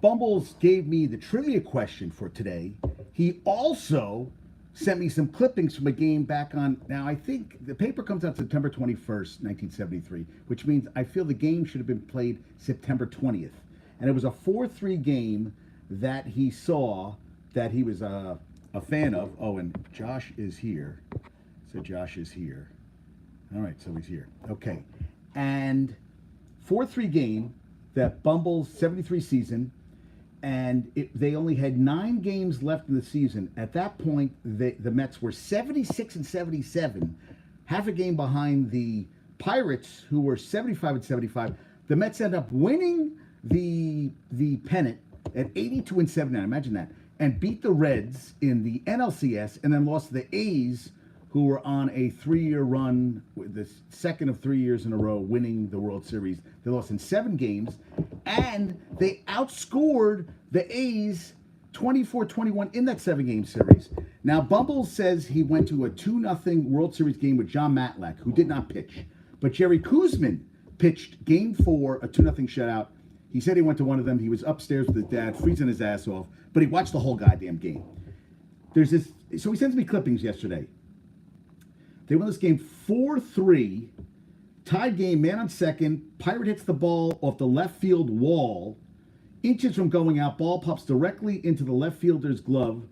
Bumbles gave me the trivia question for today. He also sent me some clippings from a game back on. Now, I think the paper comes out September 21st, 1973, which means I feel the game should have been played September 20th. And it was a 4-3 game that he saw that he was a fan of. Oh, and Josh is here. So Josh is here. All right, so he's here. Okay. And 4-3 game that Bumbles 73 season, and they only had 9 games left in the season. At that point, the Mets were 76 and 77, half a game behind the Pirates, who were 75 and 75. The Mets ended up winning the pennant at 82 and 79. Imagine that, and beat the Reds in the NLCS, and then lost to the A's, who were on a 3-year run, the second of 3 years in a row, winning the World Series. They lost in 7 games, and they outscored the A's 24-21 in that 7-game series. Now, Bumble says he went to a 2-0 World Series game with John Matlack, who did not pitch. But Jerry Kuzman pitched Game 4, a 2-0 shutout. He said he went to one of them. He was upstairs with his dad, freezing his ass off, but he watched the whole goddamn game. So he sends me clippings yesterday. They won this game 4-3, tied game, man on second. Pirate hits the ball off the left field wall, inches from going out. Ball pops directly into the left fielder's glove,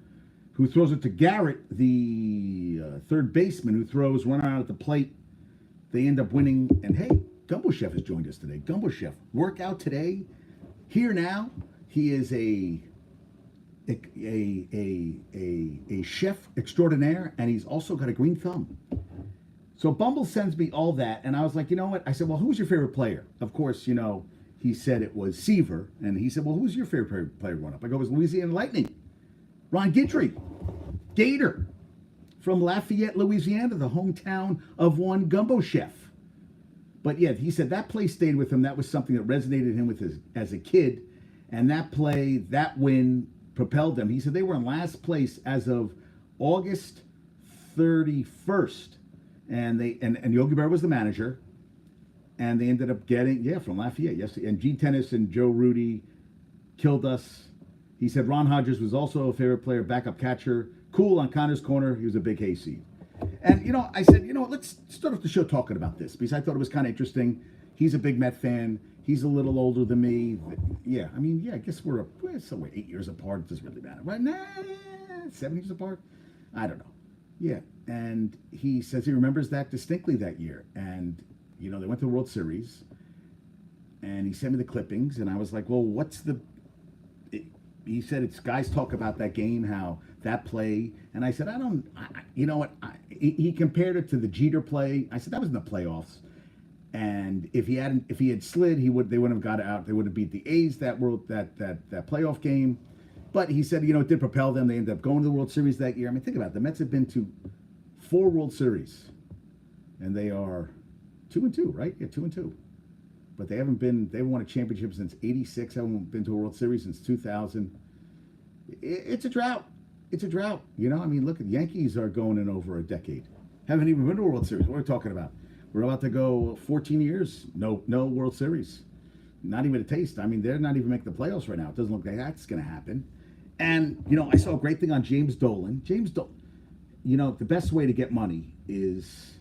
who throws it to Garrett, the third baseman, who throws one out at the plate. They end up winning. And hey, Gumbo Chef has joined us today. Gumbo Chef, workout today, here now. He is a chef extraordinaire, and he's also got a green thumb. So Bumble sends me all that, and I was like, you know what? I said, well, who's your favorite player? Of course, he said it was Seaver, and he said, well, who's your favorite player growing up? I go, it was Louisiana Lightning. Ron Guidry, Gator, from Lafayette, Louisiana, the hometown of one Gumbo Chef. But yeah, he said that play stayed with him. That was something that resonated him with as a kid, and that play, that win, propelled them. He said they were in last place as of August 31st, and Yogi Berra was the manager, and they ended up getting from Lafayette. Yes, and Gene Tennis and Joe Rudy killed us. He said Ron Hodges was also a favorite player, backup catcher, cool on Connor's corner. He was a big hayseed. And I said, let's start off the show talking about this, because I thought it was kind of interesting. He's a big Met fan. He's a little older than me. Yeah, I guess we're 8 years apart. It doesn't really matter. Right now, 7 years apart? I don't know. Yeah, and he says he remembers that distinctly that year. And, they went to the World Series, and he sent me the clippings, and I was like, well, he said it's guys talk about that game, how that play, and I said, he compared it to the Jeter play. I said, that was in the playoffs. And if he had slid, they wouldn't have got out. They would have beat the A's that playoff game. But he said, it did propel them. They ended up going to the World Series that year. Think about it. The Mets have been to 4 World Series, and they are 2-2, right? Yeah, 2-2. But they haven't won a championship since '86. Haven't been to a World Series since 2000. It's a drought. It's a drought. Look, the Yankees are going in over a decade. Haven't even been to a World Series. What are we talking about? We're about to go 14 years, no World Series. Not even a taste. They're not even making the playoffs right now. It doesn't look like that's going to happen. And, I saw a great thing on James Dolan. The best way to get money is,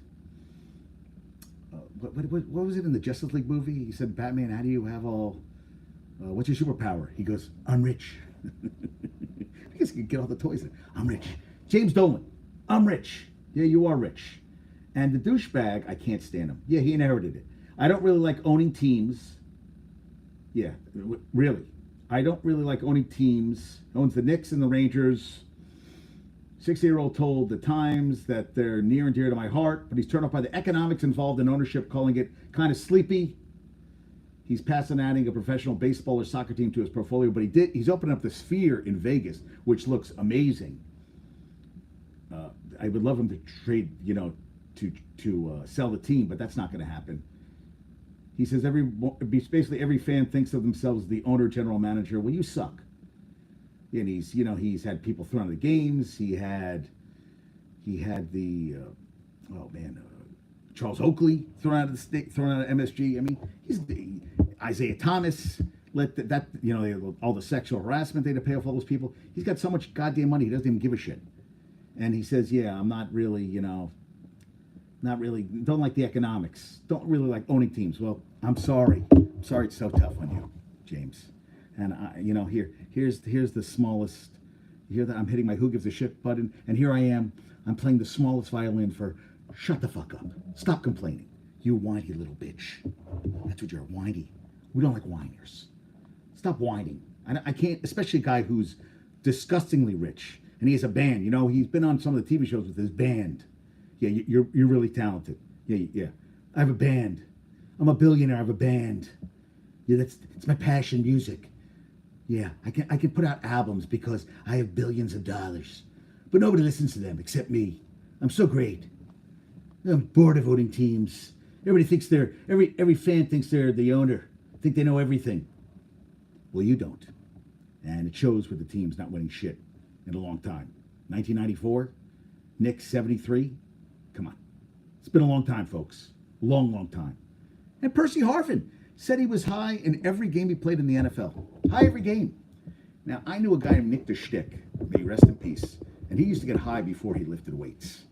what was it in the Justice League movie? He said, Batman, how do you have what's your superpower? He goes, I'm rich. I guess you can get all the toys. I'm rich. James Dolan, I'm rich. Yeah, you are rich. And the douchebag, I can't stand him. Yeah, he inherited it. I don't really like owning teams. Yeah, really. I don't really like owning teams. Owns the Knicks and the Rangers. 60-year-old told the Times that they're near and dear to my heart, but he's turned off by the economics involved in ownership, calling it kind of sleepy. He's passing adding a professional baseball or soccer team to his portfolio, but he's opening up the Sphere in Vegas, which looks amazing. I would love him to trade, to sell the team, but that's not going to happen. He says basically every fan thinks of themselves as the owner, general manager. Well, you suck. And he's had people thrown out of the games. He had the Charles Oakley thrown out of MSG. He's Isaiah Thomas. let that all the sexual harassment they had to pay off all those people. He's got so much goddamn money, he doesn't even give a shit. And he says, yeah, I'm not really, not really, don't like the economics, don't really like owning teams. Well, I'm sorry. I'm sorry it's so tough on you, James. And, here's the smallest, you hear that I'm hitting my who gives a shit button, and here I am, I'm playing the smallest violin for shut the fuck up. Stop complaining. You whiny little bitch. That's what you're, whiny. We don't like whiners. Stop whining. I can't, especially a guy who's disgustingly rich, and he has a band. He's been on some of the TV shows with his band. Yeah, you're really talented. Yeah. I have a band. I'm a billionaire. I have a band. Yeah, it's my passion, music. Yeah, I can put out albums because I have billions of dollars, but nobody listens to them except me. I'm so great. I'm bored of owning teams. Everybody thinks every fan thinks they're the owner. Think they know everything. Well, you don't, and it shows with the teams not winning shit in a long time. 1994, Knicks 73. Come on, it's been a long time, folks. Long time. And Percy Harvin said he was high in every game he played in the NFL. High every game. Now, I knew a guy named Nick DeShtick, may he rest in peace, and he used to get high before he lifted weights.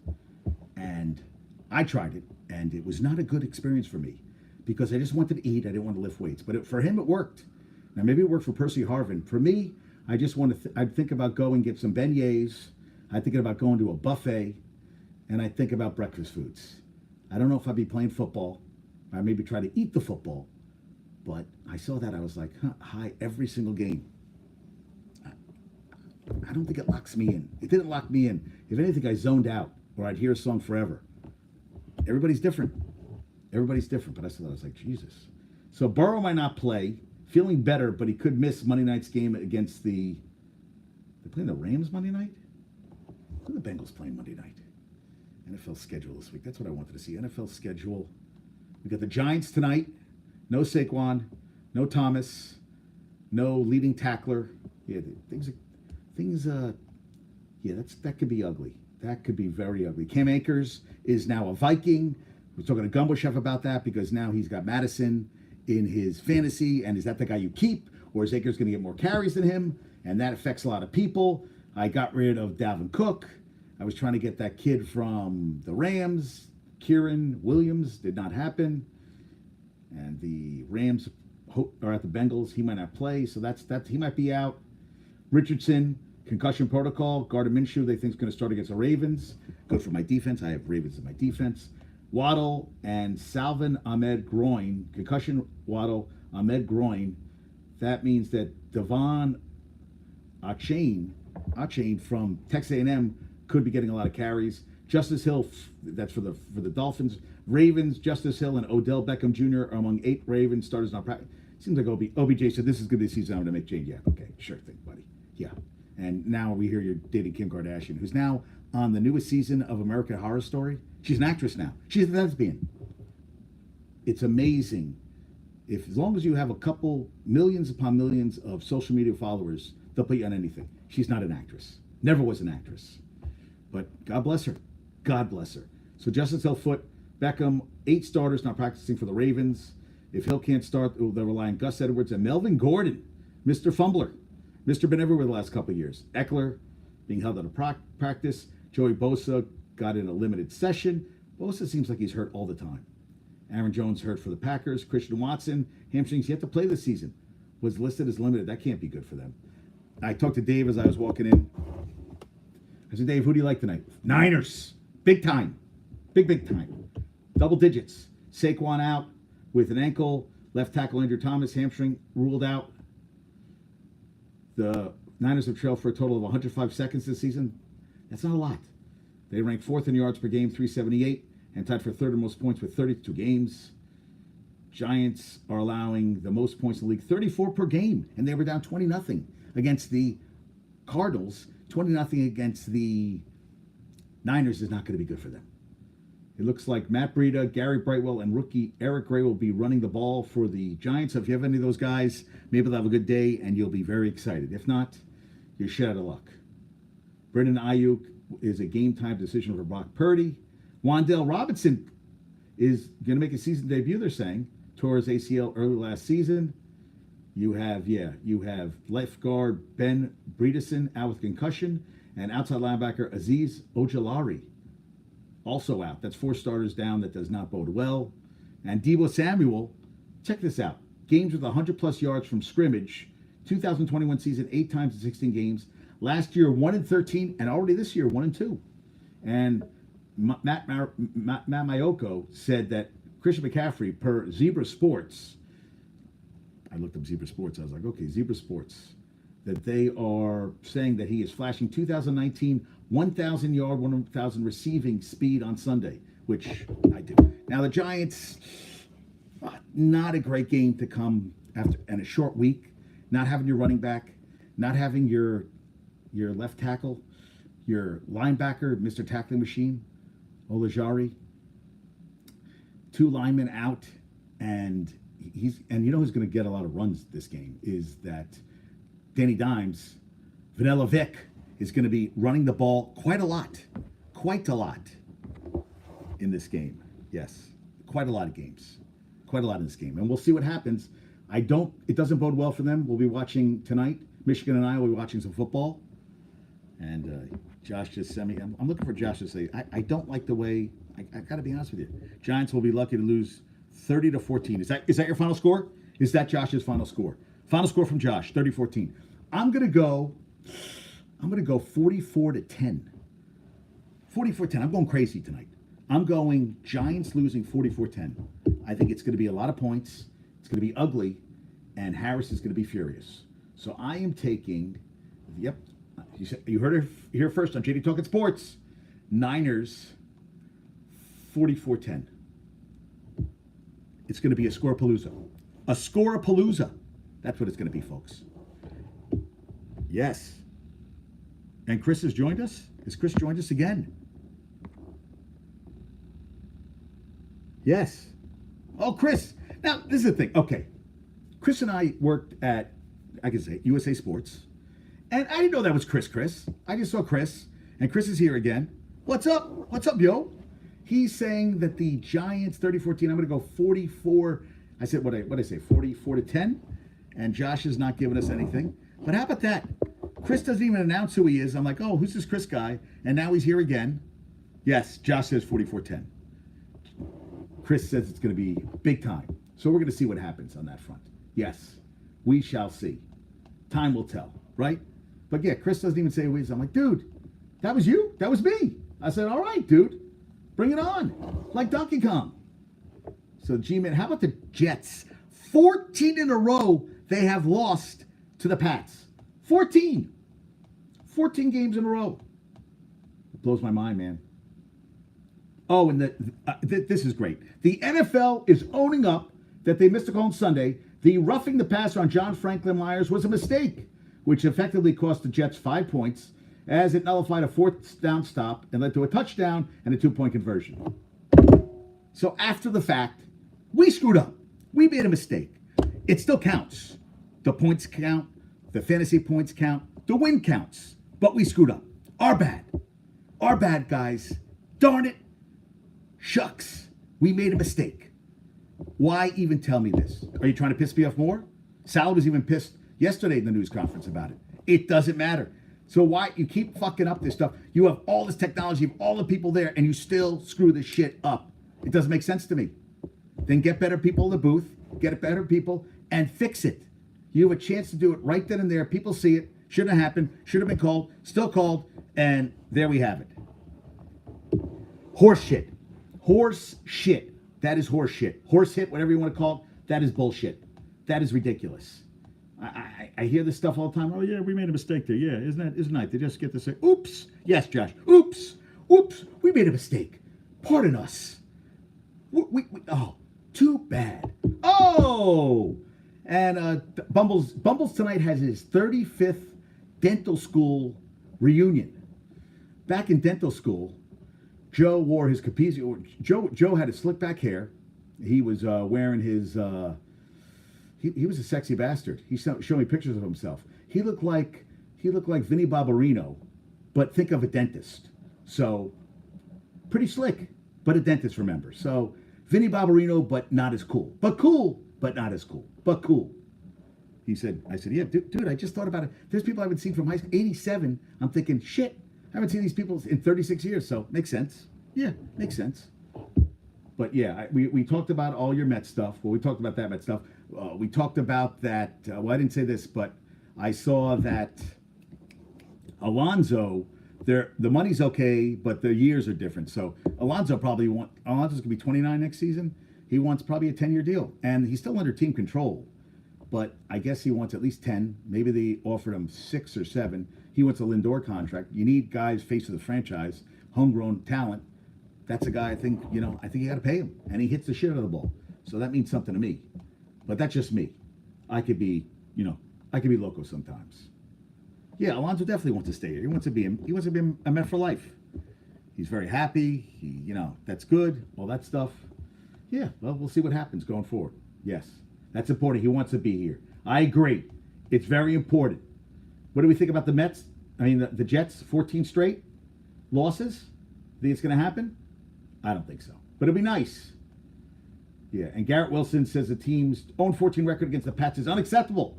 And I tried it, and it was not a good experience for me because I just wanted to eat. I didn't want to lift weights. But for him, it worked. Now, maybe it worked for Percy Harvin. For me, I just want to, I'd think about going get some beignets. I'd think about going to a buffet, and I'd think about breakfast foods. I don't know if I'd be playing football. I maybe try to eat the football. But I saw that. I was like, high every single game. I don't think it locks me in. It didn't lock me in. If anything, I zoned out, or I'd hear a song forever. Everybody's different. But I saw that. I was like, Jesus. So Burrow might not play. Feeling better, but he could miss Monday night's game against they're playing the Rams Monday night? Who are the Bengals playing Monday night? NFL schedule this week. That's what I wanted to see. NFL schedule. We got the Giants tonight. No Saquon. No Thomas. No leading tackler. Yeah, that could be ugly. That could be very ugly. Cam Akers is now a Viking. We're talking to Gumbo Chef about that because now he's got Madison in his fantasy, and is that the guy you keep, or is Akers going to get more carries than him? And that affects a lot of people. I got rid of Dalvin Cook. I was trying to get that kid from the Rams, Kieran Williams. Did not happen. And the Rams are at the Bengals. He might not play, so that's he might be out. Richardson, concussion protocol. Gardner Minshew, they think is going to start against the Ravens. Good for my defense. I have Ravens in my defense. Waddle and Salvin Ahmed groin. Concussion, Waddle, Ahmed groin. That means that Devon Achane from Texas A&M could be getting a lot of carries. Justice Hill, that's for the Dolphins. Ravens, Justice Hill, and Odell Beckham Jr. are among 8 Ravens starters not practice. Seems like OBJ said, this is going to be the season I'm going to make change. Yeah, okay, sure thing, buddy. Yeah. And now we hear you're dating Kim Kardashian, who's now on the newest season of American Horror Story. She's an actress now. She's a lesbian. It's amazing. As long as you have a couple millions upon millions of social media followers, they'll put you on anything. She's not an actress. Never was an actress. But God bless her. God bless her. So Justice Hill, Foot, Beckham, 8 starters not practicing for the Ravens. If Hill can't start, they'll rely on Gus Edwards and Melvin Gordon, Mr. Fumbler. Mr. Been everywhere the last couple of years. Eckler being held out of practice. Joey Bosa got in a limited session. Bosa seems like he's hurt all the time. Aaron Jones hurt for the Packers. Christian Watson, hamstrings yet to play this season, was listed as limited. That can't be good for them. I talked to Dave as I was walking in. I said, Dave, who do you like tonight? Niners. Big time. Big time. Double digits. Saquon out with an ankle. Left tackle Andrew Thomas, hamstring ruled out. The Niners have trailed for a total of 105 seconds this season. That's not a lot. They rank 4th in yards per game, 378, and tied for 3rd in most points with 32 games. Giants are allowing the most points in the league, 34 per game, and they were down 20-0 against the Cardinals. 20-0 against the Niners is not going to be good for them. It looks like Matt Breida, Gary Brightwell, and rookie Eric Gray will be running the ball for the Giants. So if you have any of those guys, maybe they'll have a good day and you'll be very excited. If not, you're shit out of luck. Brendan Ayuk is a game-time decision for Brock Purdy. Wan'Dale Robinson is going to make a season debut, they're saying. Tore his ACL early last season. You have left guard Ben Bredeson out with concussion, and outside linebacker Aziz Ojulari also out. That's 4 starters down. That does not bode well. And Deebo Samuel, check this out. Games with 100-plus yards from scrimmage. 2021 season, 8 times in 16 games. Last year, 1-13, and already this year, 1-2. And Matt Mayoko said that Christian McCaffrey, per Zebra Sports, I looked up Zebra Sports. I was like, okay, Zebra Sports, that they are saying that he is flashing 2019 1,000-yard, 1,000 receiving speed on Sunday, which I do. Now, the Giants, not a great game to come after, and a short week, not having your running back, not having your left tackle, your linebacker, Mr. Tackling Machine, Olajari, 2 linemen out, and you know who's going to get a lot of runs this game is that Danny Dimes, Vanilla Vic, is going to be running the ball quite a lot in this game. Yes, quite a lot of games, quite a lot in this game, and we'll see what happens. It doesn't bode well for them. We'll be watching tonight. Michigan and I will be watching some football. And Josh just sent me. I'm looking for Josh to say, I don't like the way. I got to be honest with you. Giants will be lucky to lose 30-14. Is that your final score? Is that Josh's final score? Final score from Josh, 30-14. I'm gonna go 44-10. 44-10. I'm going crazy tonight. I'm going Giants losing 44-10. I think it's going to be a lot of points. It's going to be ugly, and Harris is going to be furious. So I am taking, you heard it here first on JD Talkin Sports, Niners 44-10. It's going to be a score-palooza. A score-palooza. That's what it's going to be, folks. Yes. And Chris has joined us. Has Chris joined us again? Yes. Oh, Chris. Now, this is the thing. Okay. Chris and I worked at, I can say, USA Sports. And I didn't know that was Chris. I just saw Chris. And Chris is here again. What's up? What's up, yo? He's saying that the Giants 30-14. I'm going to go 44. I said, what I say, 44-10? And Josh is not giving us anything. But how about that? Chris doesn't even announce who he is. I'm like, oh, who's this Chris guy? And now he's here again. Yes, Josh says 44-10. Chris says it's going to be big time. So we're going to see what happens on that front. Yes, we shall see. Time will tell, right? But yeah, Chris doesn't even say who he is. I'm like, dude, that was you? That was me. I said, all right, dude, bring it on. Like Donkey Kong. So G-Man, how about the Jets? 14 in a row they have lost to the Pats. 14 games in a row. It blows my mind, man. Oh, and this is great. The NFL is owning up that they missed a call on Sunday. The roughing the passer on John Franklin Myers was a mistake, which effectively cost the Jets 5 points as it nullified a 4th down stop and led to a touchdown and a 2-point conversion. So after the fact, we screwed up. We made a mistake. It still counts. The points count. The fantasy points count. The win counts. But we screwed up. Our bad. Our bad, guys. Darn it. Shucks. We made a mistake. Why even tell me this? Are you trying to piss me off more? Sal was even pissed yesterday in the news conference about it. It doesn't matter. So why you keep fucking up this stuff? You have all this technology, you have all the people there, and you still screw this shit up. It doesn't make sense to me. Then get better people in the booth, get better people, and fix it. You have a chance to do it right then and there. People see it. Shouldn't have happened. Should have been called. Still called. And there we have it. Horse shit. Horse shit. That is horse shit. Horse hit, whatever you want to call it, that is bullshit. That is ridiculous. I hear this stuff all the time. Oh, yeah, we made a mistake there. Yeah, isn't that? They just get to say, oops. Yes, Josh. Oops. We made a mistake. Pardon us. Oh, too bad. Oh! And Bumbles tonight has his 35th dental school reunion. Back in dental school, Joe wore his Capizzi. Joe had his slick back hair. He was wearing his. He was a sexy bastard. He showed me pictures of himself. He looked like Vinny Barbarino, but think of a dentist. So pretty slick, but a dentist, remember. So Vinny Barbarino, but not as cool. But cool, but not as cool. But cool. He said, I said, yeah, dude, I just thought about it. There's people I haven't seen from high school, 87. I'm thinking, shit, I haven't seen these people in 36 years. So makes sense. Yeah, makes sense. But yeah, we talked about all your Met stuff. Well, we talked about that Met stuff. We talked about that. Well, I didn't say this, but I saw that Alonso, the money's okay, but the years are different. So Alonso's going to be 29 next season. He wants probably a 10-year deal, and he's still under team control. But I guess he wants at least 10. Maybe they offered him 6 or 7. He wants a Lindor contract. You need guys face of the franchise, homegrown talent. That's a guy I think you got to pay him, and he hits the shit out of the ball. So that means something to me. But that's just me. I could be loco sometimes. Yeah, Alonso definitely wants to stay here. He wants to be a Met for life. He's very happy. That's good. All that stuff. Yeah, well, we'll see what happens going forward. Yes, that's important. He wants to be here. I agree. It's very important. What do we think about the Mets? I mean, the Jets, 14 straight losses? Think it's going to happen? I don't think so. But it'll be nice. Yeah, and Garrett Wilson says the team's 0-14 record against the Pats is unacceptable.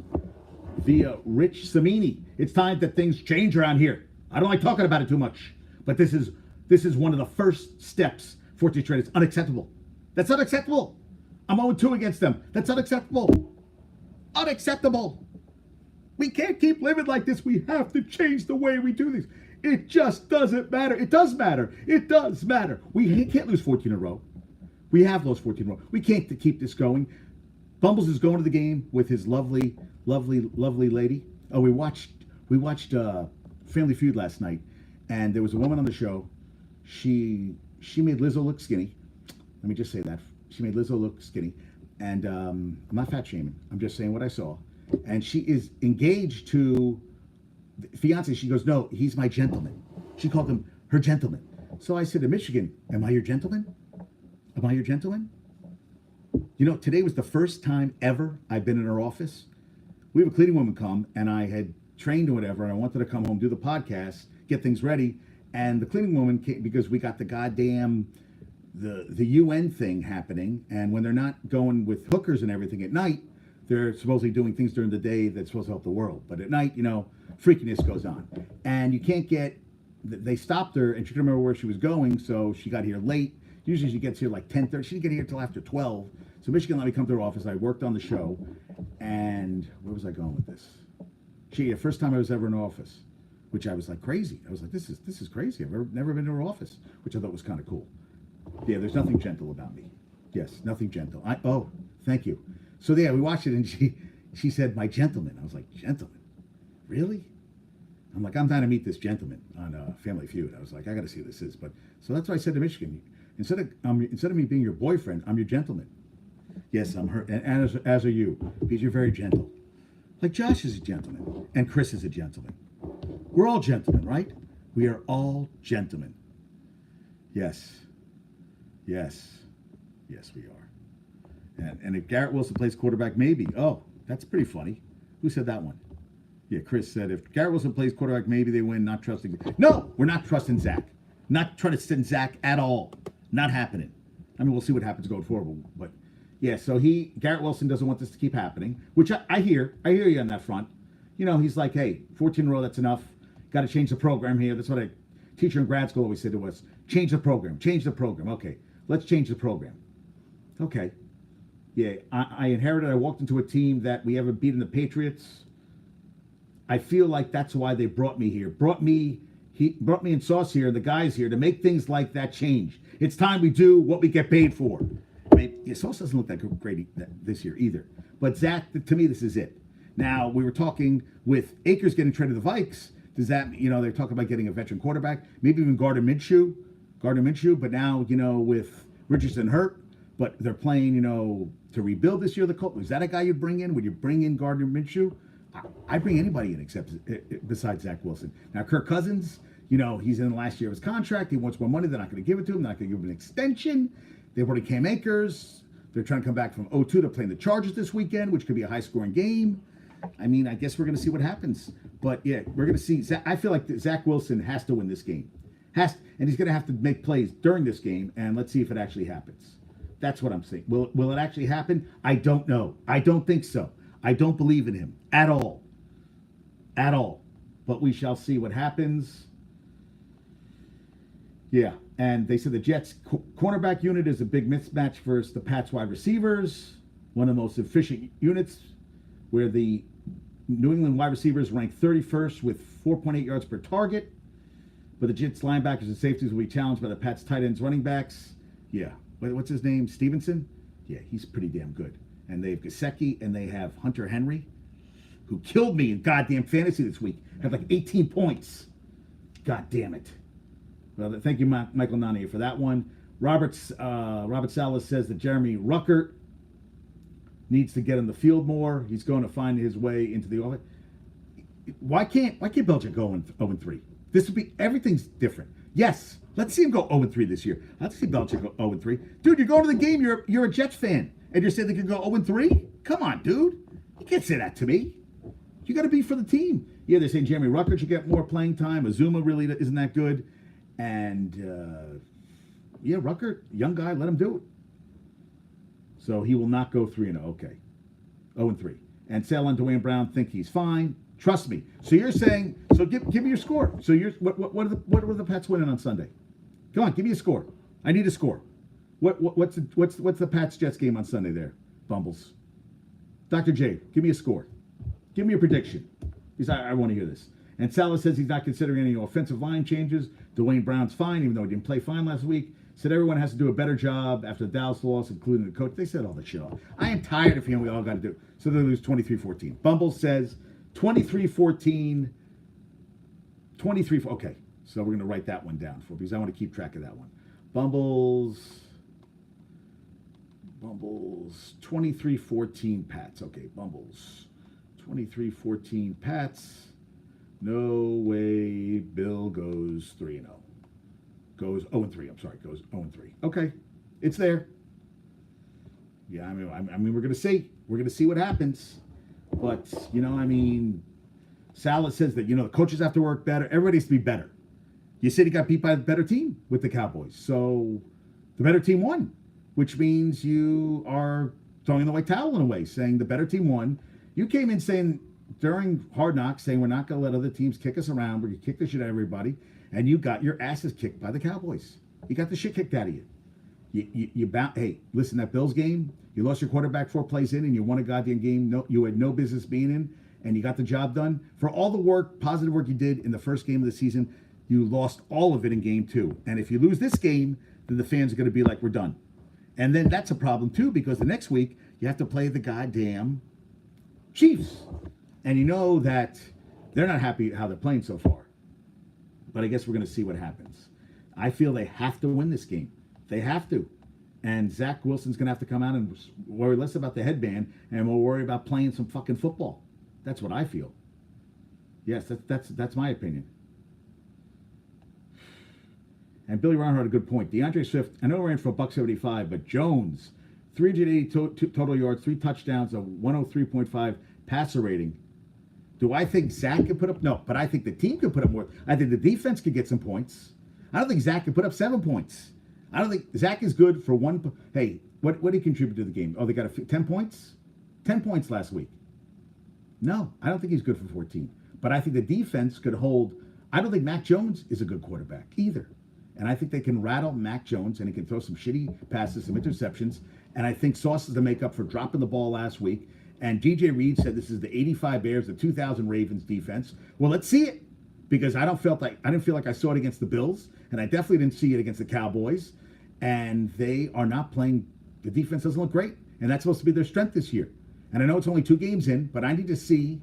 Via Rich Samini. It's time that things change around here. I don't like talking about it too much. But this is one of the first steps. 14 straight. It's unacceptable. That's unacceptable. I'm 0-2 against them. That's unacceptable. Unacceptable. We can't keep living like this. We have to change the way we do these. It just doesn't matter. It does matter. It does matter. We can't lose 14 in a row. We have lost 14 in a row. We can't keep this going. Bumbles is going to the game with his lovely, lovely, lovely lady. Oh, we watched Family Feud last night, and there was a woman on the show. She made Lizzo look skinny. Let me just say that. She made Lizzo look skinny. And I'm not fat shaming. I'm just saying what I saw. And she is engaged to the fiance. She goes, no, he's my gentleman. She called him her gentleman. So I said to Michigan, am I your gentleman? Am I your gentleman? Today was the first time ever I've been in her office. We have a cleaning woman come, and I had trained or whatever, and I wanted to come home, do the podcast, get things ready. And the cleaning woman came because we got the goddamn the UN thing happening, and when they're not going with hookers and everything at night, they're supposedly doing things during the day that's supposed to help the world. But at night, freakiness goes on. And you can't they stopped her, and she couldn't remember where she was going, so she got here late. Usually she gets here like 10:30. She didn't get here till after 12. So Michigan let me come to her office. I worked on the show, and where was I going with this? The first time I was ever in her office, which I was like crazy. I was like, this is crazy. I've never been to her office, which I thought was kind of cool. Yeah, there's nothing gentle about me. Yes, nothing gentle. Thank you. So yeah, we watched it, and she said, my gentleman. I was like, gentleman? Really? I'm like, I'm dying to meet this gentleman on Family Feud. I was like, I got to see who this is. But so that's why I said to Michigan, instead of me being your boyfriend, I'm your gentleman. Yes, I'm her, and as are you, because you're very gentle. Like Josh is a gentleman, and Chris is a gentleman. We're all gentlemen, right? We are all gentlemen. Yes. Yes. Yes, we are. And if Garrett Wilson plays quarterback, maybe. Oh, that's pretty funny. Who said that one? Yeah, Chris said, if Garrett Wilson plays quarterback, maybe they win, not trusting. No, we're not trusting Zach. Not trying to send Zach at all. Not happening. I mean, we'll see what happens going forward. But, yeah, so Garrett Wilson doesn't want this to keep happening, which I hear. I hear you on that front. He's like, hey, 14 in a row, that's enough. Got to change the program here. That's what a teacher in grad school always said to us. Change the program. Change the program. Okay, let's change the program. Okay. Yeah, I inherited, I walked into a team that we haven't beaten the Patriots. I feel like that's why they brought me here. He brought me in Sauce here, the guys here, to make things like that change. It's time we do what we get paid for. I mean, Sauce doesn't look that great this year either. But Zach, to me, this is it. Now, we were talking with Akers getting traded to the Vikes. Does that, they're talking about getting a veteran quarterback, maybe even Gardner Minshew. But now, with Richardson hurt, but they're playing, to rebuild this year. The Colts. Is that a guy you'd bring in? Would you bring in Gardner Minshew? I bring anybody in besides Zach Wilson. Now, Kirk Cousins, he's in the last year of his contract. He wants more money. They're not going to give it to him. They're not going to give him an extension. They've already Cam Akers. They're trying to come back from 0-2 to playing the Chargers this weekend, which could be a high-scoring game. I mean, I guess we're going to see what happens. But, yeah, we're going to see. I feel like Zach Wilson has to win this game. And he's going to have to make plays during this game, and let's see if it actually happens. That's what I'm saying. Will it actually happen? I don't know. I don't think so. I don't believe in him at all. At all. But we shall see what happens. Yeah, and they said the Jets' cornerback unit is a big mismatch versus the Pats' wide receivers. One of the most efficient units, where the New England wide receivers rank 31st with 4.8 yards per target. But the Jets' linebackers and safeties will be challenged by the Pats' tight ends, running backs. Yeah, what's his name? Stevenson? Yeah, he's pretty damn good. And they have Gesicki and they have Hunter Henry, who killed me in goddamn fantasy this week. Had like 18 points. God damn it. Well, thank you, Michael Nania, for that one. Robert Salas says that Jeremy Ruckert needs to get in the field more. He's going to find his way into the offense. Why can't Belichick go 0-3? This would be, everything's different. Yes, let's see him go 0-3 this year. Let's see Belichick go 0-3. Dude, you're going to the game. You're a Jets fan, and you're saying they can go 0-3? Come on, dude. You can't say that to me. You got to be for the team. Yeah, they're saying Jeremy Ruckert should get more playing time. Azuma really isn't that good. And, yeah, Ruckert, young guy, let him do it. So he will not go 3-0. Okay. 0-3. And Sale and Dwayne Brown think he's fine. Trust me. So you're saying, so give me your score. So what are the Pats winning on Sunday? Come on, give me a score. I need a score. What's the Pats Jets game on Sunday there, Bumbles? Dr. J, give me a score. Give me a prediction. Because I want to hear this. And Salah says he's not considering any offensive line changes. Dwayne Brown's fine, even though he didn't play fine last week. Said everyone has to do a better job after the Dallas loss, including the coach. They said all that shit off. I am tired of hearing we all got to do. So they lose 23-14. Bumble says 23-14. 23. Okay, so we're going to write that one down because I want to keep track of that one. Bumbles 23-14 Pats. Okay, Bumbles 23-14 Pats. No way Bill goes 3-0. Goes 0-3. I'm sorry, goes 0-3. Okay, it's there. Yeah, I mean, we're gonna see. We're gonna see what happens. But Salah says that the coaches have to work better. Everybody has to be better. You said he got beat by the better team with the Cowboys, so the better team won, which means you are throwing the white towel in a way, saying the better team won. You came in saying during Hard Knocks, saying we're not going to let other teams kick us around. We're going to kick the shit out of everybody. And you got your asses kicked by the Cowboys. You got the shit kicked out of you. Hey, listen, that Bills game, you lost your quarterback 4 plays in and you won a goddamn game you had no business being in, and you got the job done. For all the positive work you did in the first game of the season, you lost all of it in game 2. And if you lose this game, then the fans are going to be like, we're done. And then that's a problem too, because the next week you have to play the goddamn Chiefs. And you know that they're not happy how they're playing so far. But I guess we're going to see what happens. I feel they have to win this game. They have to. And Zach Wilson's going to have to come out and worry less about the headband and more worry about playing some fucking football. That's what I feel. Yes, that's my opinion. And Billy Ron had a good point. DeAndre Swift, I know ran for $175, but Jones, 380 total yards, 3 touchdowns, a 103.5 passer rating. Do I think Zach could put up? No, but I think the team could put up more. I think the defense could get some points. I don't think Zach could put up 7 points. I don't think Zach is good for one. Hey, what did he contribute to the game? Oh, they got 10 points? 10 points last week. No, I don't think he's good for 14. But I think the defense could hold. I don't think Mac Jones is a good quarterback either. And I think they can rattle Mac Jones, and he can throw some shitty passes, some interceptions. And I think Sauce is to make up for dropping the ball last week. And DJ Reed said this is the 85 Bears, the 2000 Ravens defense. Well, let's see it, because I didn't feel like I saw it against the Bills, and I definitely didn't see it against the Cowboys. And they are not playing. The defense doesn't look great, and that's supposed to be their strength this year. And I know it's only 2 games in, but I need to see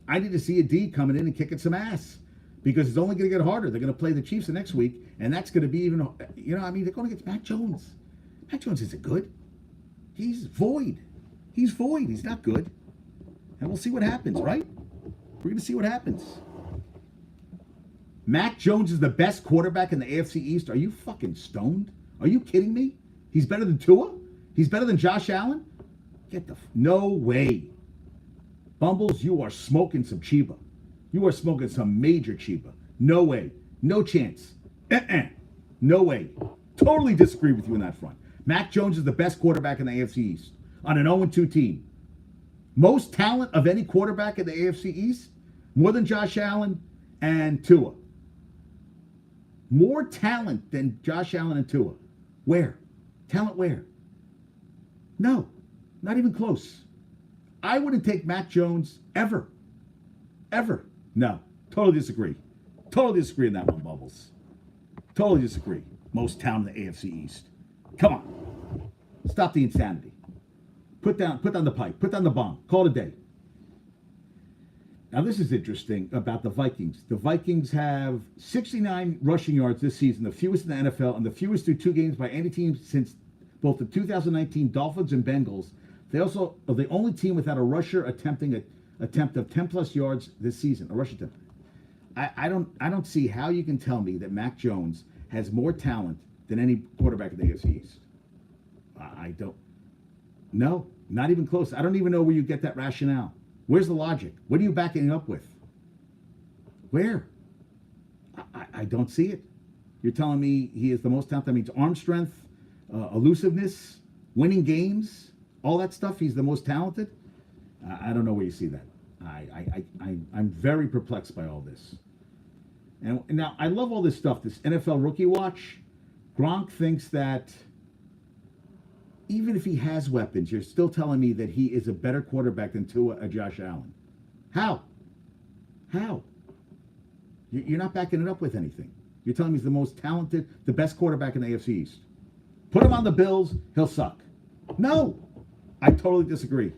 a D coming in and kicking some ass, because it's only going to get harder. They're going to play the Chiefs the next week, and that's going to be even. They're going against Mac Jones. Mac Jones isn't good. He's void. He's void. He's not good. And we'll see what happens, right? We're going to see what happens. Mac Jones is the best quarterback in the AFC East. Are you fucking stoned? Are you kidding me? He's better than Tua? He's better than Josh Allen? No way. Bumbles, you are smoking some Chiba. You are smoking some major Chiba. No way. No chance. No way. Totally disagree with you on that front. Mac Jones is the best quarterback in the AFC East on an 0-2 team. Most talent of any quarterback in the AFC East? More than Josh Allen and Tua. More talent than Josh Allen and Tua. Where? Talent where? No, not even close. I wouldn't take Mac Jones ever. Ever. No, totally disagree. Totally disagree on that one, Bubbles. Totally disagree. Most talent in the AFC East. Come on. Stop the insanity. Put down the pipe. Put down the bomb. Call it a day. Now, this is interesting about the Vikings. The Vikings have 69 rushing yards this season, the fewest in the NFL, and the fewest through 2 games by any team since both the 2019 Dolphins and Bengals. They also are the only team without a rusher attempting an attempt of 10-plus yards this season, a rush attempt. I don't see how you can tell me that Mac Jones has more talent than any quarterback in the AFC East. I don't. No, not even close. I don't even know where you get that rationale. Where's the logic? What are you backing it up with? Where? I don't see it. You're telling me he is the most talented. That means arm strength, elusiveness, winning games, all that stuff. He's the most talented. I don't know where you see that. I'm very perplexed by all this. And now I love all this stuff. This NFL Rookie Watch. Gronk thinks that even if he has weapons, you're still telling me that he is a better quarterback than Tua or Josh Allen. How? How? You're not backing it up with anything. You're telling me he's the most talented, the best quarterback in the AFC East. Put him on the Bills, he'll suck. No, I totally disagree.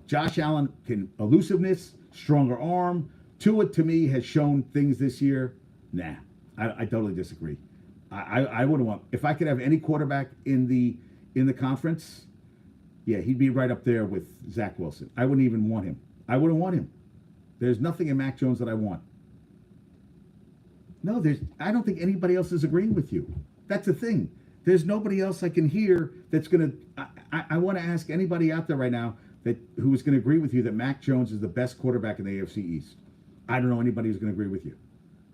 Josh Allen can elusiveness, stronger arm. Tua, to me, has shown things this year. Nah, I totally disagree. I wouldn't want, if I could have any quarterback in the conference, yeah, he'd be right up there with Zach Wilson. I wouldn't even want him. I wouldn't want him. There's nothing in Mac Jones that I want. No, I don't think anybody else is agreeing with you. That's the thing. There's nobody else I can hear that's going to, I want to ask anybody out there right now who is going to agree with you that Mac Jones is the best quarterback in the AFC East. I don't know anybody who's going to agree with you.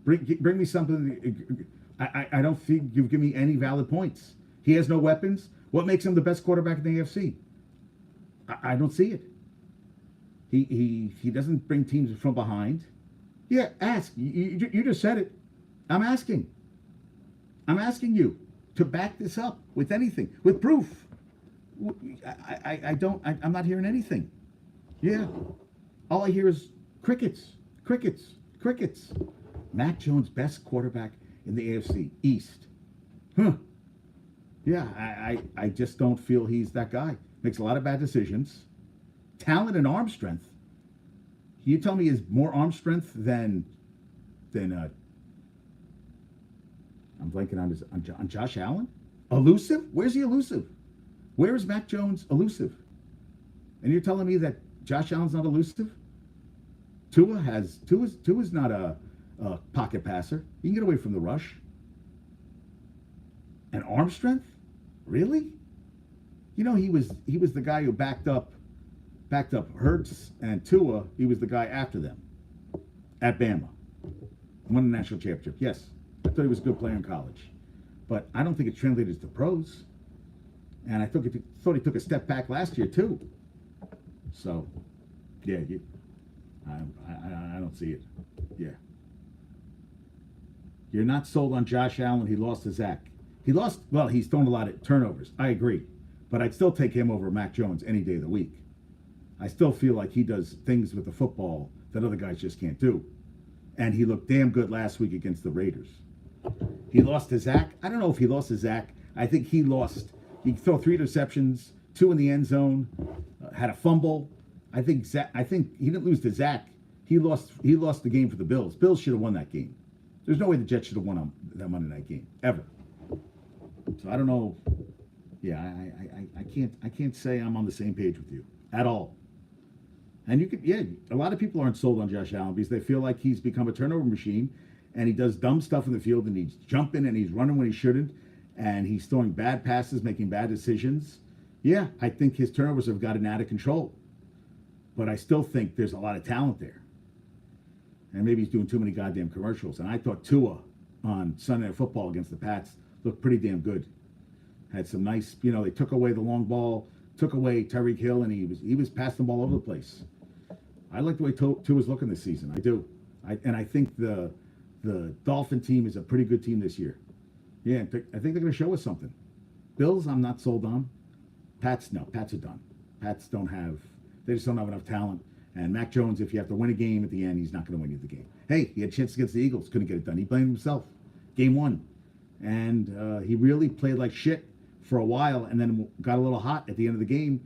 Bring me something. I don't think you've given me any valid points. He has no weapons. What makes him the best quarterback in the AFC? I don't see it. He doesn't bring teams from behind. Yeah, ask. You just said it. I'm asking. I'm asking you to back this up with anything, with proof. I'm not hearing anything. Yeah. All I hear is crickets, crickets, crickets. Mac Jones, best quarterback in the AFC East. Huh. Yeah, I just don't feel he's that guy. Makes a lot of bad decisions. Talent and arm strength. You tell me he has more arm strength than I'm blanking on Josh Allen? Elusive? Where's he elusive? Where is Mac Jones elusive? And you're telling me that Josh Allen's not elusive? Tua's not a pocket passer. He can get away from the rush. And arm strength? Really? You know, he was the guy who backed up Hurts and Tua. He was the guy after them at Bama. Won the national championship. Yes, I thought he was a good player in college, but I don't think it translated to pros. And I thought he took a step back last year too. So, yeah, I don't see it. Yeah, you're not sold on Josh Allen. He lost to Zach. Well, he's thrown a lot of turnovers. I agree, but I'd still take him over Mac Jones any day of the week. I still feel like he does things with the football that other guys just can't do. And he looked damn good last week against the Raiders. He lost to Zach. I don't know if he lost to Zach. I think he lost. He threw 3 interceptions, 2 in the end zone, had a fumble. I think he didn't lose to Zach. He lost the game for the Bills. Bills should have won that game. There's no way the Jets should have won that Monday night game ever. So I don't know. Yeah, I can't say I'm on the same page with you at all. And a lot of people aren't sold on Josh Allen because they feel like he's become a turnover machine and he does dumb stuff in the field and he's jumping and he's running when he shouldn't and he's throwing bad passes, making bad decisions. Yeah, I think his turnovers have gotten out of control. But I still think there's a lot of talent there. And maybe he's doing too many goddamn commercials. And I thought Tua on Sunday Night Football against the Pats looked pretty damn good. Had some nice, they took away the long ball, took away Tyreek Hill, and he was passing the ball all over the place. I like the way Tua's looking this season. I do. I think the Dolphin team is a pretty good team this year. Yeah, I think they're going to show us something. Bills, I'm not sold on. Pats, no. Pats are done. Pats they just don't have enough talent. And Mac Jones, if you have to win a game at the end, he's not going to win you the game. Hey, he had a chance against the Eagles, couldn't get it done. He blamed himself. Game 1. And he really played like shit for a while and then got a little hot at the end of the game.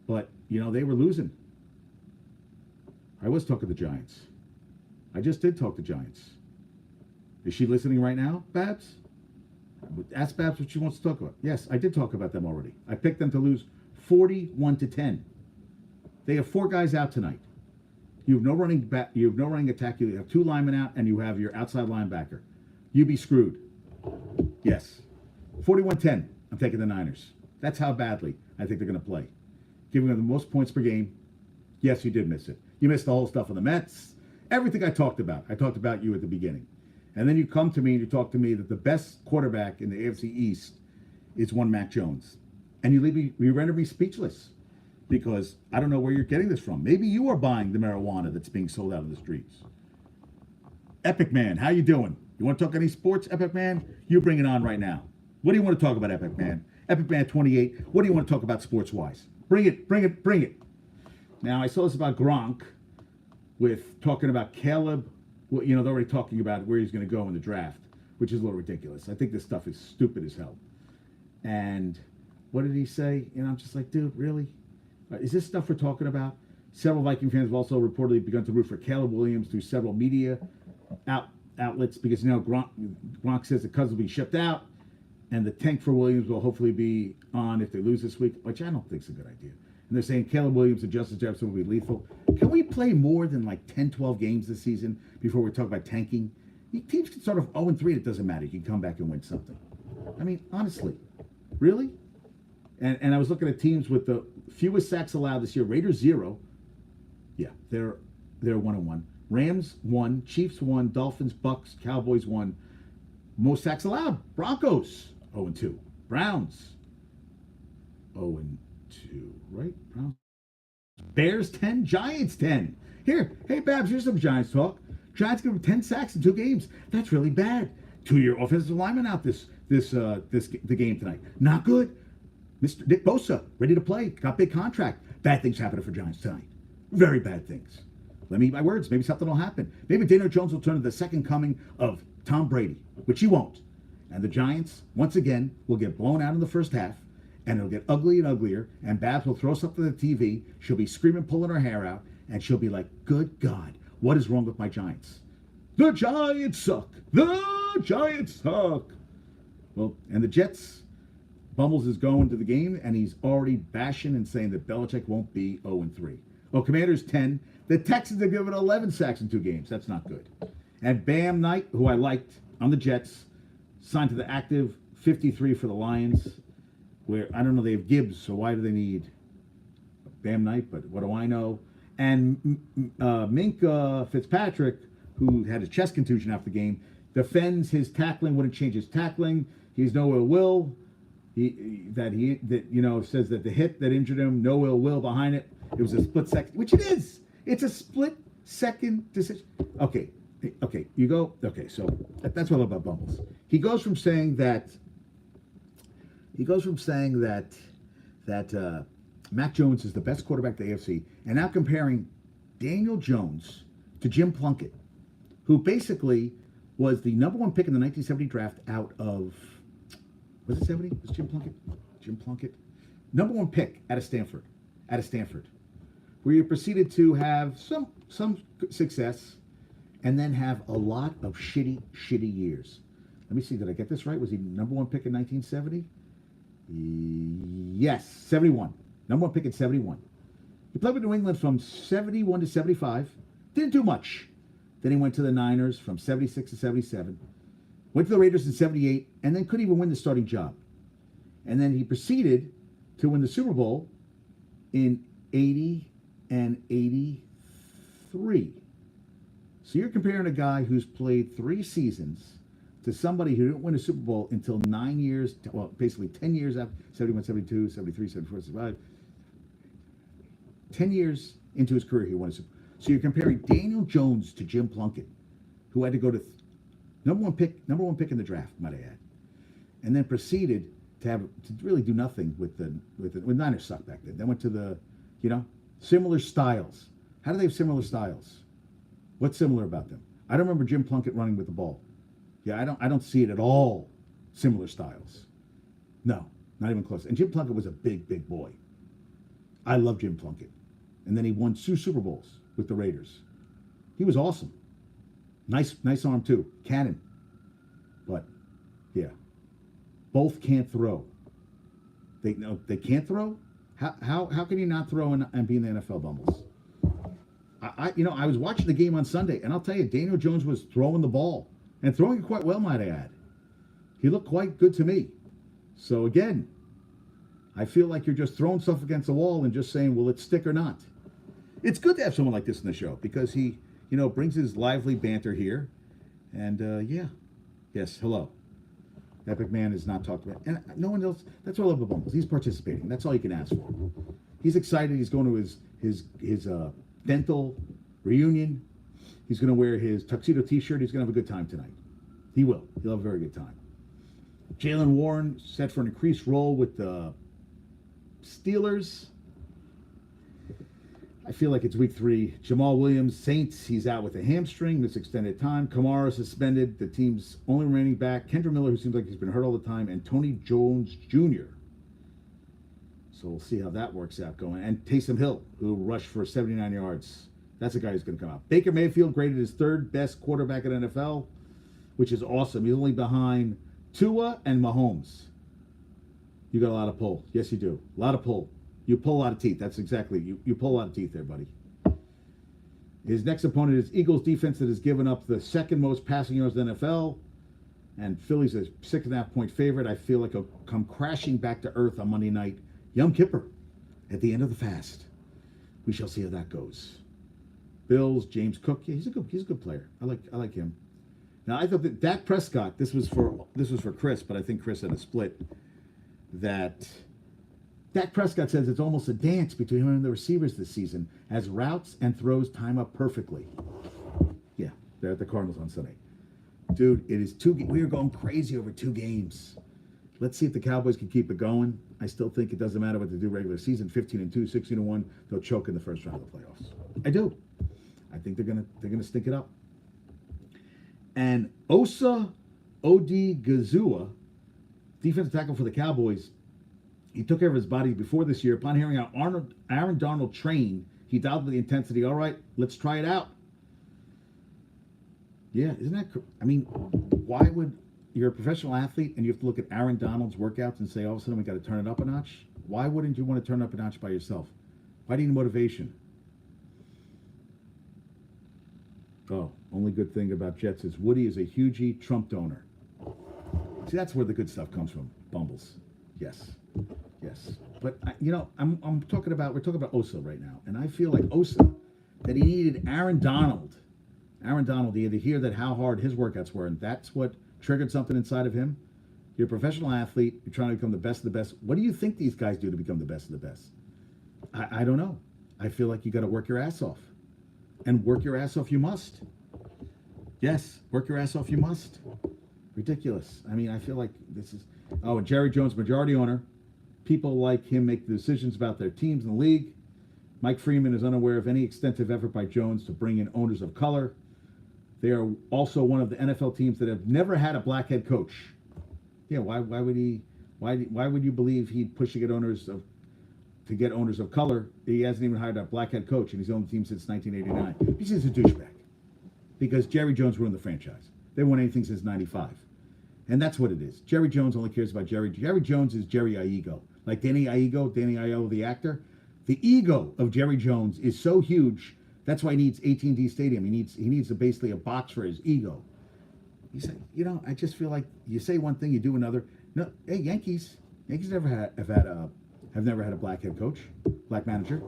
But, they were losing. I was talking to the Giants. I just did talk to Giants. Is she listening right now, Babs? Ask Babs what she wants to talk about. Yes, I did talk about them already. I picked them to lose 41-10. They have 4 guys out tonight. You have no running back. You have no running attack. You have 2 linemen out, and you have your outside linebacker. You be screwed. Yes, 41-10. I'm taking the Niners. That's how badly I think they're going to play. Giving them the most points per game. Yes, you did miss it. You missed the whole stuff on the Mets. Everything I talked about. I talked about you at the beginning. And then you come to me and you talk to me that the best quarterback in the AFC East is one Mac Jones. And you render me speechless because I don't know where you're getting this from. Maybe you are buying the marijuana that's being sold out in the streets. Epic Man, how you doing? You want to talk any sports, Epic Man? You bring it on right now. What do you want to talk about, Epic Man? Epic Man 28, what do you want to talk about sports-wise? Bring it. Now, I saw this about Gronk with talking about Caleb. Well, they're already talking about where he's going to go in the draft, which is a little ridiculous. I think this stuff is stupid as hell. And what did he say? I'm just like, dude, really? Is this stuff we're talking about? Several Viking fans have also reportedly begun to root for Caleb Williams through several media outlets because, Gronk says the Cubs will be shipped out and the tank for Williams will hopefully be on if they lose this week, which I don't think is a good idea. And they're saying Caleb Williams and Justin Jefferson will be lethal. Can we play more than like 10, 12 games this season before we talk about tanking? Teams can start off 0-3. It doesn't matter. You can come back and win something. I mean, honestly, really? And I was looking at teams with the fewest sacks allowed this year. Raiders 0. Yeah, they're 1-1. Rams 1. Chiefs 1. Dolphins, Bucks, Cowboys 1. Most sacks allowed. Broncos 0-2. Browns 0-2. Right? Browns. Bears 10, Giants 10. Here, hey Babs, here's some Giants talk. Giants give them 10 sacks in 2 games. That's really bad. 2-year offensive lineman out the game tonight. Not good. Mr. Nick Bosa, ready to play. Got big contract. Bad things happening for Giants tonight. Very bad things. Let me eat my words. Maybe something will happen. Maybe Daniel Jones will turn into the second coming of Tom Brady, which he won't. And the Giants, once again, will get blown out in the first half. And it'll get ugly and uglier, and Babs will throw something to the TV. She'll be screaming, pulling her hair out, and she'll be like, good God, what is wrong with my Giants? The Giants suck. The Giants suck. Well, and the Jets, Bumbles is going to the game, and he's already bashing and saying that Belichick won't be 0-3. Well, Commanders 10. The Texans have given 11 sacks in 2 games. That's not good. And Bam Knight, who I liked on the Jets, signed to the active 53 for the Lions. Where, I don't know, they have Gibbs, so why do they need Bam Knight? But what do I know? And Minka Fitzpatrick, who had a chest contusion after the game, defends his tackling, wouldn't change his tackling. He's no ill will. Says that the hit that injured him, no ill will behind it. It was a split second, which it is. It's a split second decision. Okay, you go. Okay, so that's what I love about Bumbles. He goes from saying that Mac Jones is the best quarterback in the AFC, and now comparing Daniel Jones to Jim Plunkett, who basically was the number 1 pick in the 1970 draft out of, was it 70? Was Jim Plunkett? Jim Plunkett. Number 1 pick out of Stanford, where you proceeded to have some success and then have a lot of shitty years. Let me see, did I get this right? Was he number 1 pick in 1970? Yes, 71. Number 1 pick in 71. He played with New England from 71 to 75. Didn't do much. Then he went to the Niners from 76 to 77. Went to the Raiders in 78, and then couldn't even win the starting job. And then he proceeded to win the Super Bowl in 80 and 83. So you're comparing a guy who's played 3 seasons to somebody who didn't win a Super Bowl until 9 years, well, basically 10 years after, 71, 72, 73, 74, 75. 10 years into his career, he won a Super Bowl. So you're comparing Daniel Jones to Jim Plunkett, who had to go to number one pick in the draft, might I add, and then proceeded to really do nothing with the Niners sucked back then. They went to the, similar styles. How do they have similar styles? What's similar about them? I don't remember Jim Plunkett running with the ball. Yeah, I don't see it at all. Similar styles. No, not even close. And Jim Plunkett was a big, big boy. I love Jim Plunkett. And then he won 2 Super Bowls with the Raiders. He was awesome. Nice arm too. Cannon. But yeah. Both can't throw. They can't throw? How can you not throw and be in the NFL, Bumbles? I was watching the game on Sunday, and I'll tell you, Daniel Jones was throwing the ball. And throwing it quite well, might I add. He looked quite good to me. So again, I feel like you're just throwing stuff against the wall and just saying, will it stick or not? It's good to have someone like this in the show because he, brings his lively banter here. And yes, hello. Epic Man is not talked about. And no one else, that's what I love about Bumbles. He's participating. That's all you can ask for. He's excited. He's going to his dental reunion. He's going to wear his tuxedo t-shirt. He's going to have a good time tonight. He will. He'll have a very good time. Jalen Warren set for an increased role with the Steelers. I feel like it's week 3. Jamal Williams, Saints, he's out with a hamstring this extended time. Kamara suspended, the team's only remaining back. Kendra Miller, who seems like he's been hurt all the time, and Tony Jones Jr. So we'll see how that works out going. And Taysom Hill, who rushed for 79 yards. That's a guy who's going to come out. Baker Mayfield graded as 3rd best quarterback in NFL, which is awesome. He's only behind Tua and Mahomes. You got a lot of pull. Yes, you do. A lot of pull. You pull a lot of teeth. That's exactly. You pull a lot of teeth there, buddy. His next opponent is Eagles defense that has given up the 2nd most passing yards in the NFL. And Philly's a 6.5-point favorite. I feel like he'll come crashing back to earth on Monday night. Yom Kippur, at the end of the fast. We shall see how that goes. Bills, James Cook. Yeah, he's a good player. I like him. Now I thought that Dak Prescott. This was for Chris, but I think Chris had a split. That Dak Prescott says it's almost a dance between him and the receivers this season, as routes and throws time up perfectly. Yeah, they're at the Cardinals on Sunday. Dude, it is 2. We are going crazy over 2 games. Let's see if the Cowboys can keep it going. I still think it doesn't matter what they do regular season. 15-2, 16-1. They'll choke in the first round of the playoffs. I do. I think they're gonna stink it up. And Osa Odigizua, defensive tackle for the Cowboys, he took care of his body before this year. Upon hearing how Aaron Donald trained, he dialed with the intensity. All right, let's try it out. Yeah, isn't that? I mean, why would you're a professional athlete and you have to look at Aaron Donald's workouts and say all of a sudden we got to turn it up a notch? Why wouldn't you want to turn it up a notch by yourself? Why do you need motivation? Oh, only good thing about Jets is Woody is a huge Trump donor. See, that's where the good stuff comes from. Bumbles. Yes. But we're talking about Osa right now, and I feel like Osa, that he needed Aaron Donald. He had to hear that how hard his workouts were, and that's what triggered something inside of him. You're a professional athlete. You're trying to become the best of the best. What do you think these guys do to become the best of the best? I don't know. I feel like you got to work your ass off. And work your ass off you must. Yes, work your ass off you must. Ridiculous. I mean, I feel like this is... Oh, and Jerry Jones, majority owner. People like him make the decisions about their teams in the league. Mike Freeman is unaware of any extensive effort by Jones to bring in owners of color. They are also one of the NFL teams that have never had a black head coach. Yeah, why would he? Why would you believe he'd push to get owners of color? He hasn't even hired a black head coach, and he's owned the team since 1989. He's just a douchebag. Because Jerry Jones ruined the franchise. They won anything since '95, and that's what it is. Jerry Jones only cares about Jerry. Jerry Jones is Jerry Iego, like Danny Aiello, the actor. The ego of Jerry Jones is so huge. That's why he needs AT&T Stadium. He needs basically a box for his ego. He's like, I just feel like you say one thing, you do another. No, hey, Yankees never have never had a black head coach, black manager.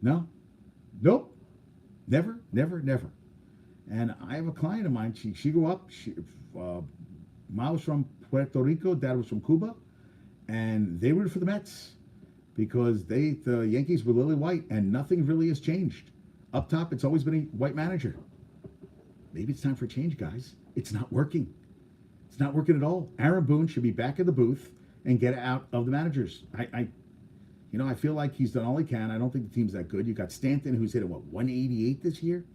No, nope, never. And I have a client of mine. She grew up. Mom was from Puerto Rico. Dad was from Cuba, and they rooted for the Mets. because the Yankees were lily white and nothing really has changed. Up top, it's always been a white manager. Maybe it's time for a change, guys. It's not working. It's not working at all. Aaron Boone should be back in the booth and get out of the managers. I feel like he's done all he can. I don't think the team's that good. You got Stanton, who's hit 188 this year,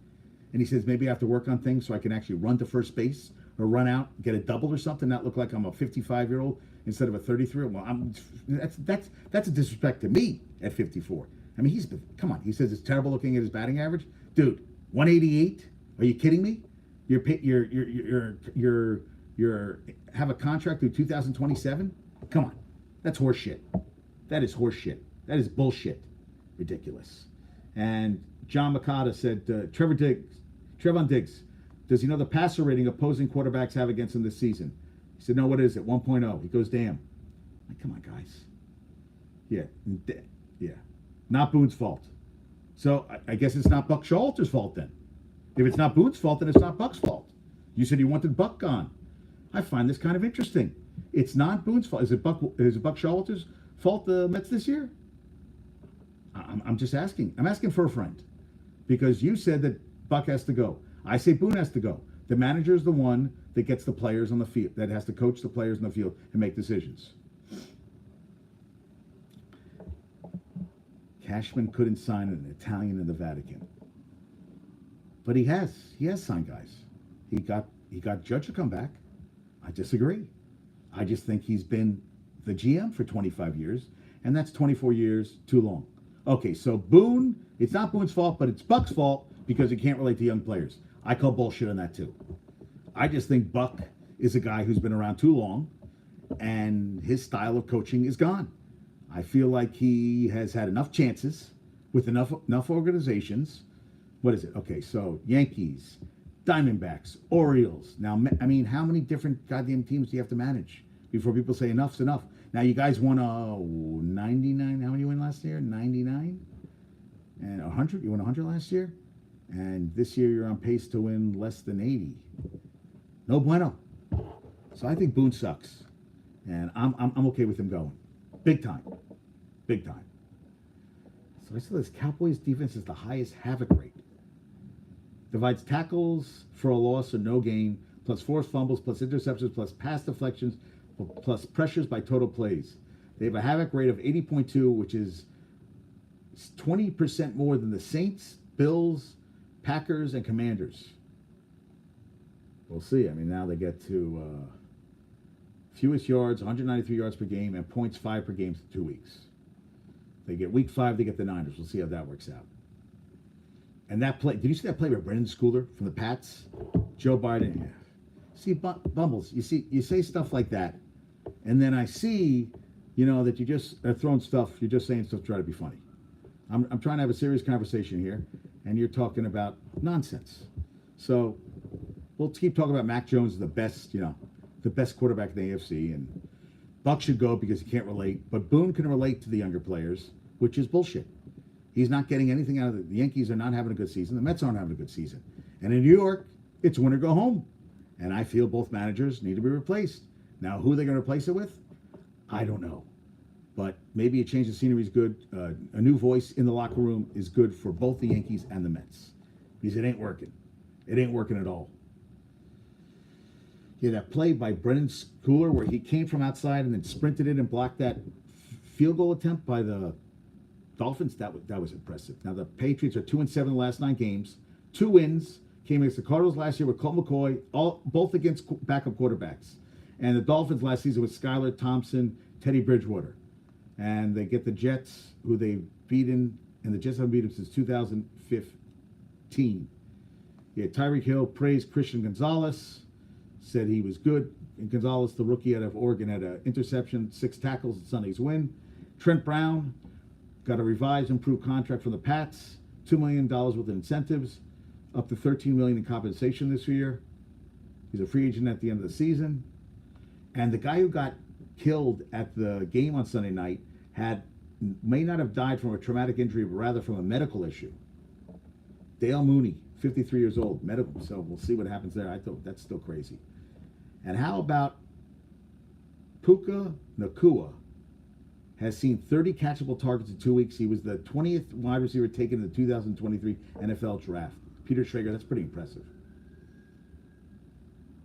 and he says maybe I have to work on things so I can actually run to first base or run out, get a double or something, not look like I'm a 55-year-old instead of a 33-year-old. Well, that's a disrespect to me at 54. I mean, come on. He says it's terrible looking at his batting average, dude. 188? Are you kidding me? You're have a contract through 2027? Come on, that's horseshit. That is horseshit. That is bullshit. Ridiculous. And John Makata said, Trevon Diggs, does he know the passer rating opposing quarterbacks have against him this season? He said, no, what is it? 1.0. He goes, damn. Like, come on, guys. Yeah. Not Boone's fault. So I guess it's not Buck Showalter's fault then. If it's not Boone's fault, then it's not Buck's fault. You said you wanted Buck gone. I find this kind of interesting. It's not Boone's fault. Is it Buck Showalter's fault, the Mets this year? I'm just asking. I'm asking for a friend. Because you said that Buck has to go. I say Boone has to go. The manager is the one that gets the players on the field, that has to coach the players on the field and make decisions. Cashman couldn't sign an Italian in the Vatican. But he has signed guys. He got Judge to come back. I disagree. I just think he's been the GM for 25 years, and that's 24 years too long. Okay, so Boone, it's not Boone's fault, but it's Buck's fault because he can't relate to young players. I call bullshit on that too. I just think Buck is a guy who's been around too long, and his style of coaching is gone. I feel like he has had enough chances with enough organizations. What is it? Okay, so Yankees, Diamondbacks, Orioles. Now, I mean, how many different goddamn teams do you have to manage before people say enough's enough? Now, you guys won 99. How many you win last year? 99? And 100? You won 100 last year? And this year you're on pace to win less than 80. No bueno. So I think Boone sucks. And I'm okay with him going. Big time. Big time. So I said this Cowboys defense is the highest havoc rate. Divides tackles for a loss or no gain, plus forced fumbles, plus interceptions, plus pass deflections, plus pressures by total plays. They have a havoc rate of 80.2, which is 20% more than the Saints, Bills, Packers, and Commanders. We'll see. I mean, now they get to fewest yards, 193 yards per game, and 0.5 per game for 2 weeks. They get week 5, they get the Niners. We'll see how that works out. And that play, did you see that play by Brendan Schooler from the Pats? Joe Biden. Yeah. See, Bumbles, you say stuff like that, and then I see, that you just are throwing stuff, you're just saying stuff to try to be funny. I'm trying to have a serious conversation here, and you're talking about nonsense. So we'll keep talking about Mac Jones is the best, the best quarterback in the AFC, and Buck should go because he can't relate. But Boone can relate to the younger players, which is bullshit. He's not getting anything out of it. The Yankees are not having a good season. The Mets aren't having a good season. And in New York, it's win or go home. And I feel both managers need to be replaced. Now, who are they going to replace it with? I don't know. But maybe a change of scenery is good. A new voice in the locker room is good for both the Yankees and the Mets. Because it ain't working. It ain't working at all. Yeah, that play by Brendan Schooler where he came from outside and then sprinted in and blocked that field goal attempt by the Dolphins, that was impressive. Now, the Patriots are 2-7 in the last 9 games. 2 wins. Came against the Cardinals last year with Colt McCoy, both against backup quarterbacks. And the Dolphins last season with Skylar Thompson, Teddy Bridgewater. And they get the Jets, who they've beaten, and the Jets haven't beaten since 2015. Yeah, Tyreek Hill praised Christian Gonzalez, said he was good. And Gonzalez, the rookie out of Oregon, had an interception, 6 tackles in Sunday's win. Trent Brown got a revised, improved contract from the Pats, $2 million with incentives, up to $13 million in compensation this year. He's a free agent at the end of the season. And the guy who got killed at the game on Sunday night may not have died from a traumatic injury, but rather from a medical issue. Dale Mooney, 53 years old, medical. So we'll see what happens there. I thought that's still crazy. And how about Puka Nacua has seen 30 catchable targets in 2 weeks. He was the 20th wide receiver taken in the 2023 NFL draft. Peter Schrager, that's pretty impressive.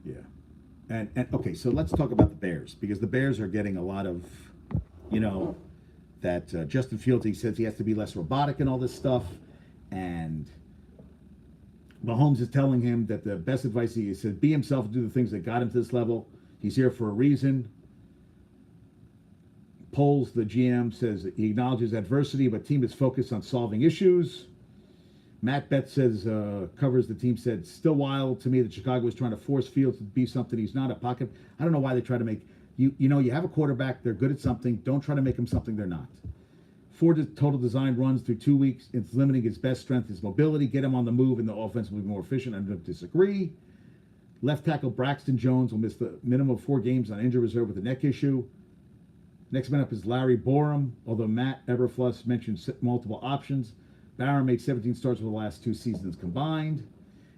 Yeah. And okay, so let's talk about the Bears, because the Bears are getting a lot of, that Justin Fields, he says he has to be less robotic and all this stuff. And Mahomes is telling him that the best advice, he said, be himself and do the things that got him to this level. He's here for a reason. Poles, the GM, says he acknowledges adversity, but team is focused on solving issues. Matt Betts says, covers the team, said, still wild to me that Chicago is trying to force Fields to be something he's not, a pocket. I don't know why they try to make, you have a quarterback, they're good at something. Don't try to make them something they're not. 4 total design runs through 2 weeks. It's limiting his best strength, his mobility. Get him on the move and the offense will be more efficient. I don't disagree. Left tackle Braxton Jones will miss the minimum of 4 games on injury reserve with a neck issue. Next man up is Larry Borum, although Matt Eberfluss mentioned multiple options. Barron made 17 starts for the last 2 seasons combined.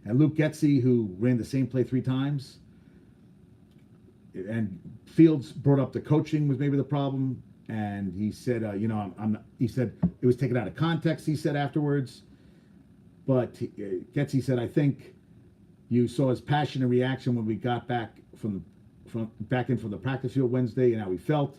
And Luke Getsy, who ran the same play 3 times. And Fields brought up the coaching was maybe the problem. And he said, he said it was taken out of context, he said afterwards. But Getsy said, I think you saw his passion and reaction when we got back from the practice field Wednesday and how he felt.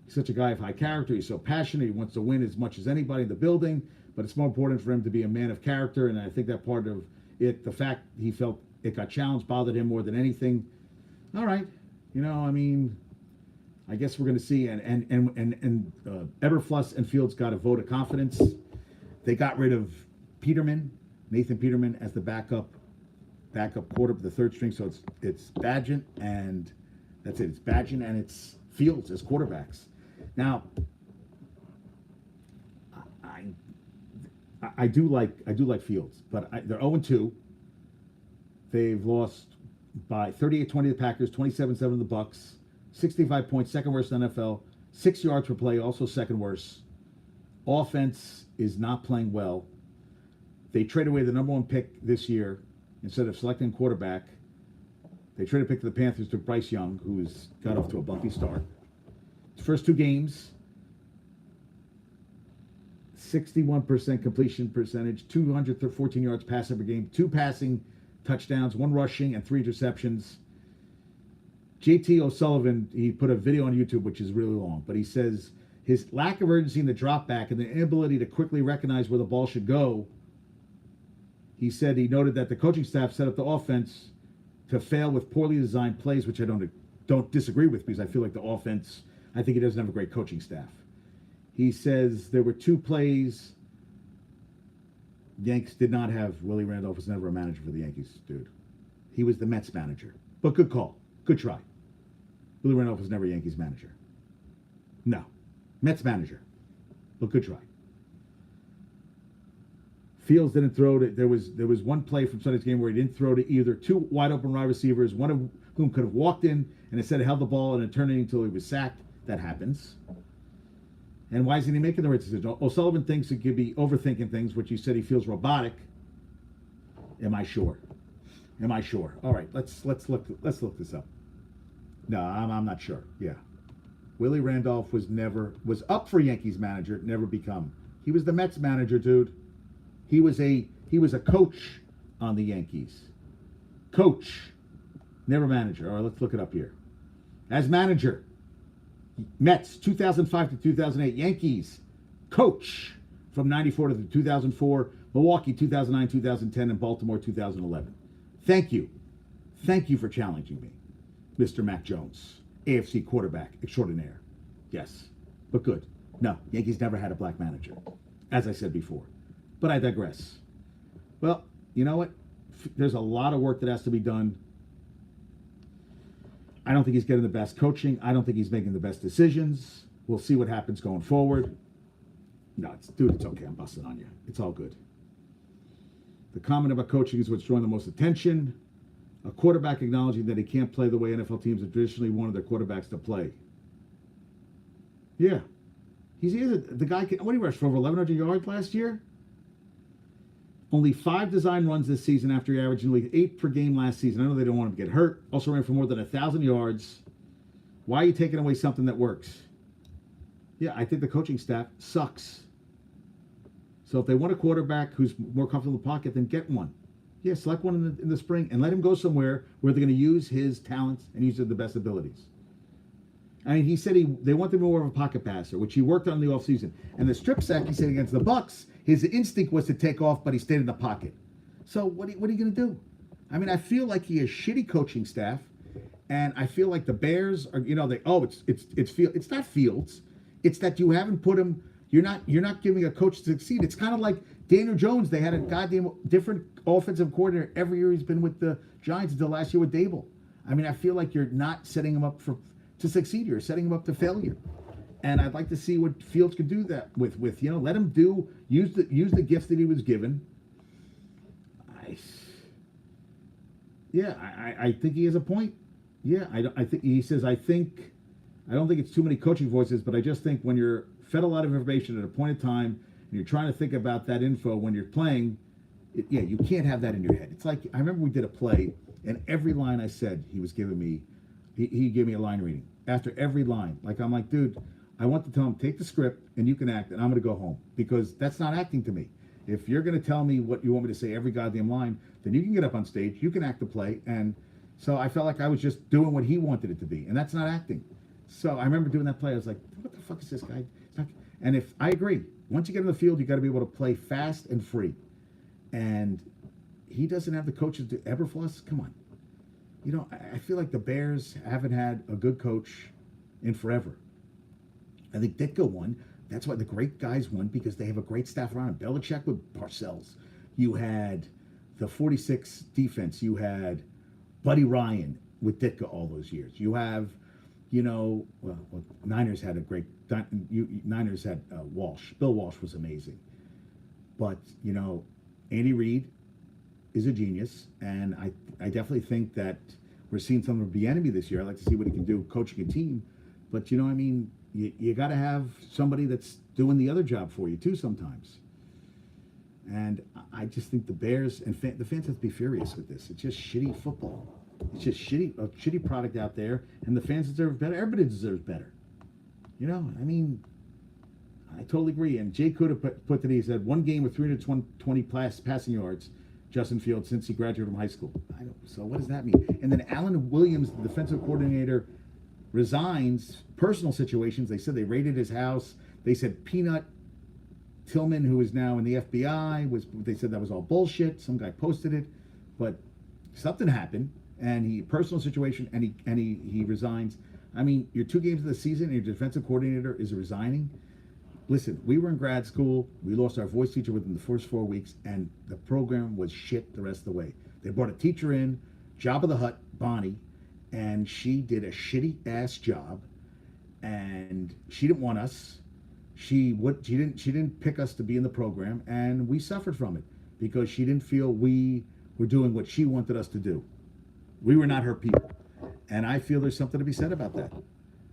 He's such a guy of high character. He's so passionate. He wants to win as much as anybody in the building. But it's more important for him to be a man of character. And I think that part of it, the fact he felt it got challenged, bothered him more than anything. All right. I guess we're going to see. And Eberfluss and Fields got a vote of confidence. They got rid of Nathan Peterman, as the backup quarter, the 3rd string. So it's Badgett, and that's it. It's Badgett and it's Fields as quarterbacks. Now, I do like Fields, but they're 0-2. They've lost by 38-20 to the Packers, 27-7 to the Bucks, 65 points, second worst in the NFL, 6 yards per play, also second worst. Offense is not playing well. They traded away the number 1 pick this year instead of selecting a quarterback. They traded a pick to the Panthers, took Bryce Young, who's got off to a bumpy start. His first 2 games, 61% completion percentage, 214 yards passing per game, 2 passing touchdowns, 1 rushing, and 3 interceptions. JT O'Sullivan, he put a video on YouTube, which is really long, but he says his lack of urgency in the drop back and the inability to quickly recognize where the ball should go. He said he noted that the coaching staff set up the offense to fail with poorly designed plays, which I don't disagree with, because I feel like the offense, I think he doesn't have a great coaching staff. He says there were 2 plays. Yanks did not have, Willie Randolph was never a manager for the Yankees, dude. He was the Mets manager. But good call. Good try. Willie Randolph was never a Yankees manager. No. Mets manager. But good try. Fields didn't throw to, there was 1 play from Sunday's game where he didn't throw to either 2 wide open wide receivers, one of whom could have walked in and instead held the ball and it turned it until he was sacked. That happens. And why isn't he making the right decision? O'Sullivan thinks he could be overthinking things, which he said he feels robotic. Am I sure? All right, let's look this up. No, I'm not sure. Yeah, Willie Randolph was up for Yankees manager, never become. He was the Mets manager, dude. He was a coach on the Yankees. Coach, never manager. All right, let's look it up here. As manager, Mets 2005 to 2008. Yankees coach from 94 to 2004. Milwaukee 2009, 2010, and Baltimore 2011. Thank you for challenging me, Mr. Mac Jones, AFC quarterback extraordinaire. Yes, but good. No, Yankees never had a black manager, as I said before. But I digress. Well, you know what? There's a lot of work that has to be done. I don't think he's getting the best coaching. I don't think he's making the best decisions. We'll see what happens going forward. No, it's okay. I'm busting on you. It's all good. The comment about coaching is what's drawing the most attention. A quarterback acknowledging that he can't play the way NFL teams have traditionally wanted their quarterbacks to play. Yeah. The guy, what did he rush for over 1,100 yards last year? Only 5 design runs this season after he averaged nearly 8 per game last season. I know they don't want him to get hurt. Also ran for more than 1,000 yards. Why are you taking away something that works? Yeah, I think the coaching staff sucks. So if they want a quarterback who's more comfortable in the pocket, then get one. Yeah, select one in the spring and let him go somewhere where they're going to use his talents and use the best abilities. I mean, he said they want him more of a pocket passer, which he worked on in the offseason. And the strip sack, he said against the Bucks, his instinct was to take off, but he stayed in the pocket. So what are you going to do? I mean, I feel like he has shitty coaching staff, and I feel like the Bears are, it's not Fields, it's that you haven't put him. You're not giving a coach to succeed. It's kind of like Daniel Jones. They had a goddamn different offensive coordinator every year he's been with the Giants until last year with Dable. I mean, I feel like you're not setting him up to succeed. You're setting him up to failure. And I'd like to see what Fields could do that with let him use the gifts that he was given. I think he has a point. Yeah, I think he says I don't think it's too many coaching voices, but I just think when you're fed a lot of information at a point in time and you're trying to think about that info when you're playing, you can't have that in your head. It's like I remember we did a play and every line I said he was giving me, he gave me a line reading after every line. Like I'm like, dude, I want to tell him take the script and you can act and I'm going to go home because that's not acting to me. If you're going to tell me what you want me to say every goddamn line, then you can get up on stage, you can act the play. And so I felt like I was just doing what he wanted it to be, and that's not acting. So I remember doing that play. I was like, what the fuck is this guy? And if I agree, once you get in the field, you got to be able to play fast and free. And he doesn't have the coaches to Eberfluss. Come on. I feel like the Bears haven't had a good coach in forever. I think Ditka won. That's why the great guys won, because they have a great staff around him. Belichick with Parcells. You had the 46 defense. You had Buddy Ryan with Ditka all those years. You have, Niners had a great. Niners had Walsh. Bill Walsh was amazing. But Andy Reid is a genius, and I definitely think that we're seeing some of Bieniemy this year. I'd like to see what he can do coaching a team. But you got to have somebody that's doing the other job for you too sometimes. And I just think the Bears and the fans have to be furious with this. It's just shitty football. It's just a shitty product out there, and the fans deserve better. Everybody deserves better. I totally agree. And Jay Kuda put that he said one game with 320 passing yards, Justin Fields, since he graduated from high school. So what does that mean? And then Alan Williams, the defensive coordinator, resigns. Personal situations. They said they raided his house. They said Peanut Tillman, who is now in the FBI, they said that was all bullshit. Some guy posted it, but something happened, and personal situation, and he resigns. I mean, you're 2 games of the season, and your defensive coordinator is resigning. Listen, we were in grad school. We lost our voice teacher within the first 4 weeks, and the program was shit the rest of the way. They brought a teacher in, Jabba the Hutt, Bonnie, and she did a shitty-ass job, and she didn't want us. She didn't pick us to be in the program, and we suffered from it because she didn't feel we were doing what she wanted us to do. We were not her people. And I feel there's something to be said about that.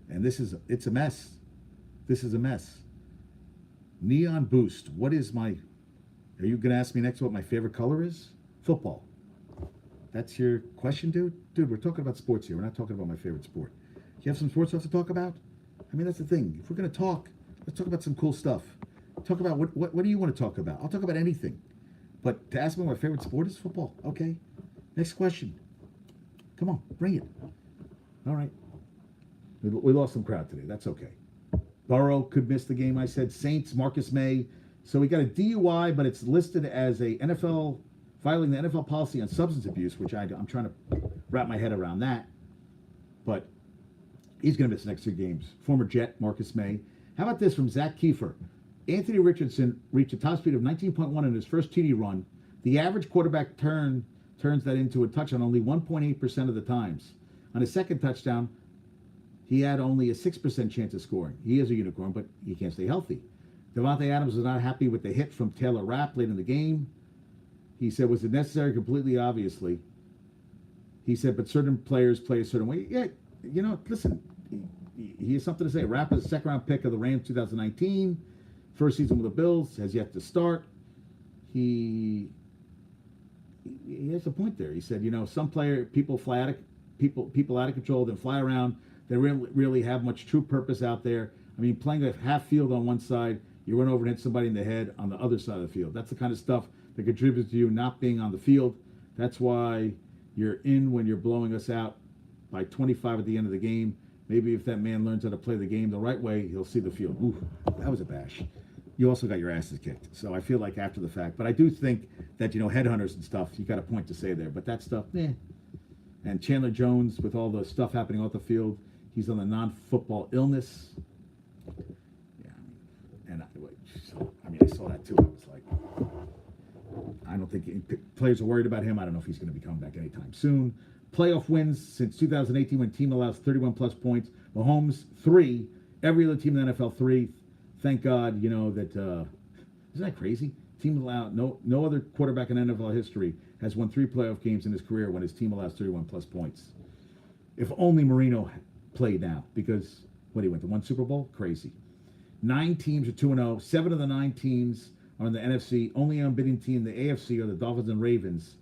And it's a mess. This is a mess. Neon Boost. Are you going to ask me next what my favorite color is? Football. That's your question, dude? Dude, we're talking about sports here. We're not talking about my favorite sport. You have some sports stuff to talk about? I mean, that's the thing. If we're going to talk, let's talk about some cool stuff. Talk about what do you want to talk about? I'll talk about anything. But to ask me what my favorite sport is, football. Okay. Next question. Come on, bring it. All right. We lost some crowd today. That's okay. Burrow could miss the game. I said Saints, Marcus May. So we got a DUI, but it's listed as a NFL, violating the NFL policy on substance abuse, which I'm trying to wrap my head around that. But he's going to miss the next 2 games. Former Jet, Marcus May. How about this from Zach Kiefer? Anthony Richardson reached a top speed of 19.1 in his first TD run. The average quarterback turns that into a touchdown only 1.8% of the times. On his second touchdown, he had only a 6% chance of scoring. He is a unicorn, but he can't stay healthy. Devontae Adams was not happy with the hit from Taylor Rapp late in the game. He said, was it necessary? Completely obviously. He said, but certain players play a certain way. Yeah, listen, he has something to say. Rapp is a second-round pick of the Rams 2019. First season with the Bills, has yet to start. He has a point there. He said, some people out of control, then fly around. They really have much true purpose out there. I mean, playing a half field on one side, you run over and hit somebody in the head on the other side of the field. That's the kind of stuff that contributes to you not being on the field. That's why you're in when you're blowing us out by 25 at the end of the game. Maybe if that man learns how to play the game the right way, he'll see the field. Ooh, that was a bash. You also got your asses kicked. So I feel like after the fact. But I do think that, headhunters and stuff, you got a point to say there. But that stuff, And Chandler Jones, with all the stuff happening off the field, he's on the non-football illness. Yeah, and I saw that too. I was like, I don't think players are worried about him. I don't know if he's going to be coming back anytime soon. Playoff wins since 2018 when team allows 31-plus points. Mahomes, 3. Every other team in the NFL, 3. Thank God, that isn't that crazy? Team allowed no other quarterback in NFL history has won 3 playoff games in his career when his team allows 31-plus points. If only Marino played now, because he went to 1 Super Bowl? Crazy. 9 teams are 2-0. 7 of the 9 teams are in the NFC. Only unbeaten team in the AFC are the Dolphins and Ravens.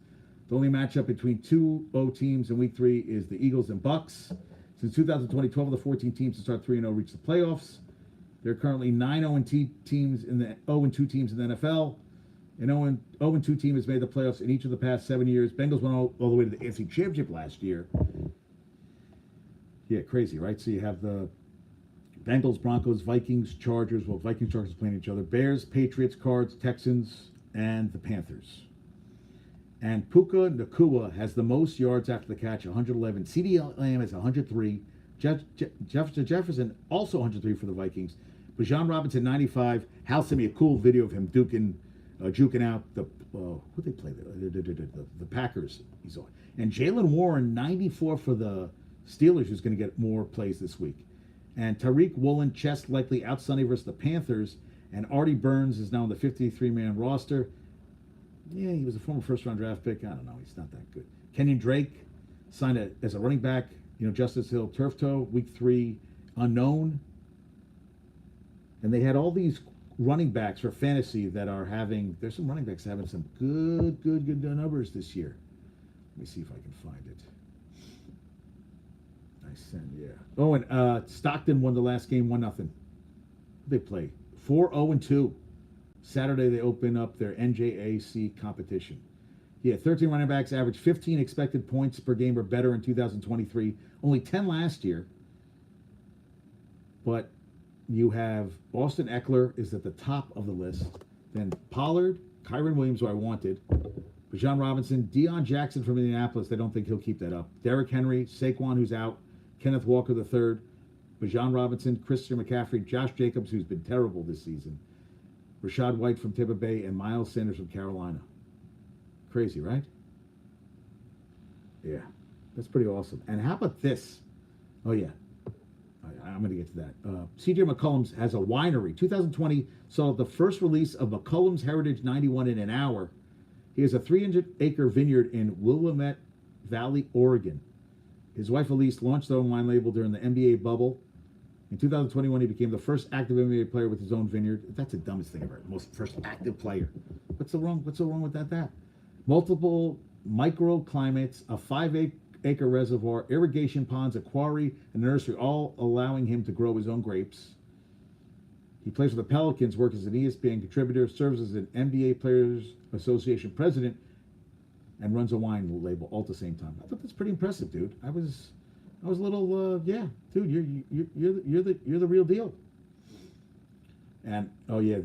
The only matchup between 2-0 teams in Week 3 is the Eagles and Bucks. Since 2020, 12 of the 14 teams to start 3-0 reach the playoffs. There are currently 9 0-2 teams in the NFL. An 0-2 team has made the playoffs in each of the past 7 years. Bengals went all the way to the AFC Championship last year. Yeah, crazy, right? So you have the Bengals, Broncos, Vikings, Chargers. Well, Vikings, Chargers playing each other. Bears, Patriots, Cards, Texans, and the Panthers. And Puka Nacua has the most yards after the catch, 111. CeeDee Lamb has 103. Jefferson also 103 for the Vikings. Bijan Robinson 95. Hal sent me a cool video of him juking out the who they play the Packers. He's on. And Jalen Warren 94 for the Steelers, who's going to get more plays this week. And Tariq Woolen chest likely out Sunday versus the Panthers. And Artie Burns is now on the 53-man roster. Yeah, he was a former first-round draft pick. I don't know. He's not that good. Kenyon Drake signed as a running back. Justice Hill turf toe. Week 3 unknown. And they had all these running backs for fantasy that are having. There's some running backs having some good numbers this year. Let me see if I can find it. Oh, and Stockton won the last game 1-0. They play 4-0-2. Saturday they open up their NJAC competition. Yeah, 13 running backs averaged 15 expected points per game or better in 2023. Only 10 last year. But you have Austin Eckler is at the top of the list. Then Pollard, Kyron Williams, who I wanted. Bijan Robinson, Deion Jackson from Indianapolis. They don't think he'll keep that up. Derrick Henry, Saquon, who's out. Kenneth Walker III. Bijan Robinson, Christian McCaffrey, Josh Jacobs, who's been terrible this season. Rashad White from Tampa Bay, and Miles Sanders from Carolina. Crazy, right? Yeah, that's pretty awesome. And how about this? Oh, yeah. I'm going to get to that. C.J. McCollum has a winery. 2020 saw the first release of McCollum's Heritage 91 in an hour. He has a 300-acre vineyard in Willamette Valley, Oregon. His wife, Elise, launched their own wine label during the NBA bubble. In 2021, he became the first active NBA player with his own vineyard. That's the dumbest thing ever. First active player. What's so wrong with that? Multiple microclimates, a 5-acre reservoir, irrigation ponds, a quarry, and a nursery, all allowing him to grow his own grapes. He plays for the Pelicans, works as an ESPN contributor, serves as an NBA Players Association president, and runs a wine label all at the same time. I thought that's pretty impressive, dude. I was a little, yeah, dude. You're the real deal. And oh yeah,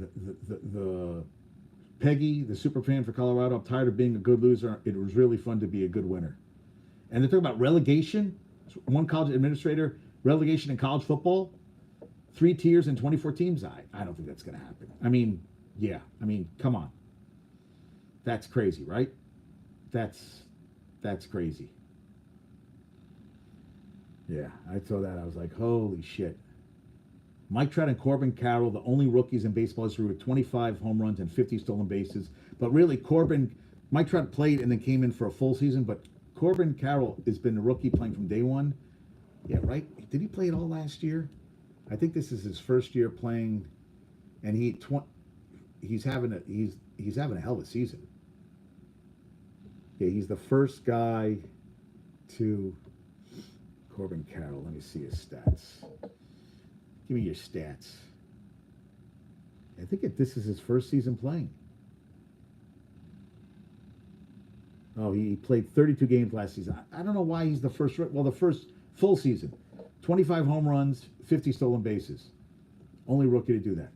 the Peggy, the super fan for Colorado. I'm tired of being a good loser. It was really fun to be a good winner. And they're talking about relegation. One college administrator, relegation in college football, 3 tiers and 24 teams. I don't think that's going to happen. I mean, yeah. I mean, come on. That's crazy, right? That's crazy. Yeah, I saw that. I was like, holy shit. Mike Trout and Corbin Carroll, the only rookies in baseball history with 25 home runs and 50 stolen bases. But really, Mike Trout played and then came in for a full season, but Corbin Carroll has been a rookie playing from day one. Yeah, right? Did he play it all last year? I think this is his first year playing, and he's having a hell of a season. Yeah, he's the first guy to Corbin Carroll. Let me see his stats. Give me your stats. I think this is his first season playing. Oh, he played 32 games last season. I don't know why he's the first. Well, the first full season. 25 home runs, 50 stolen bases. Only rookie to do that.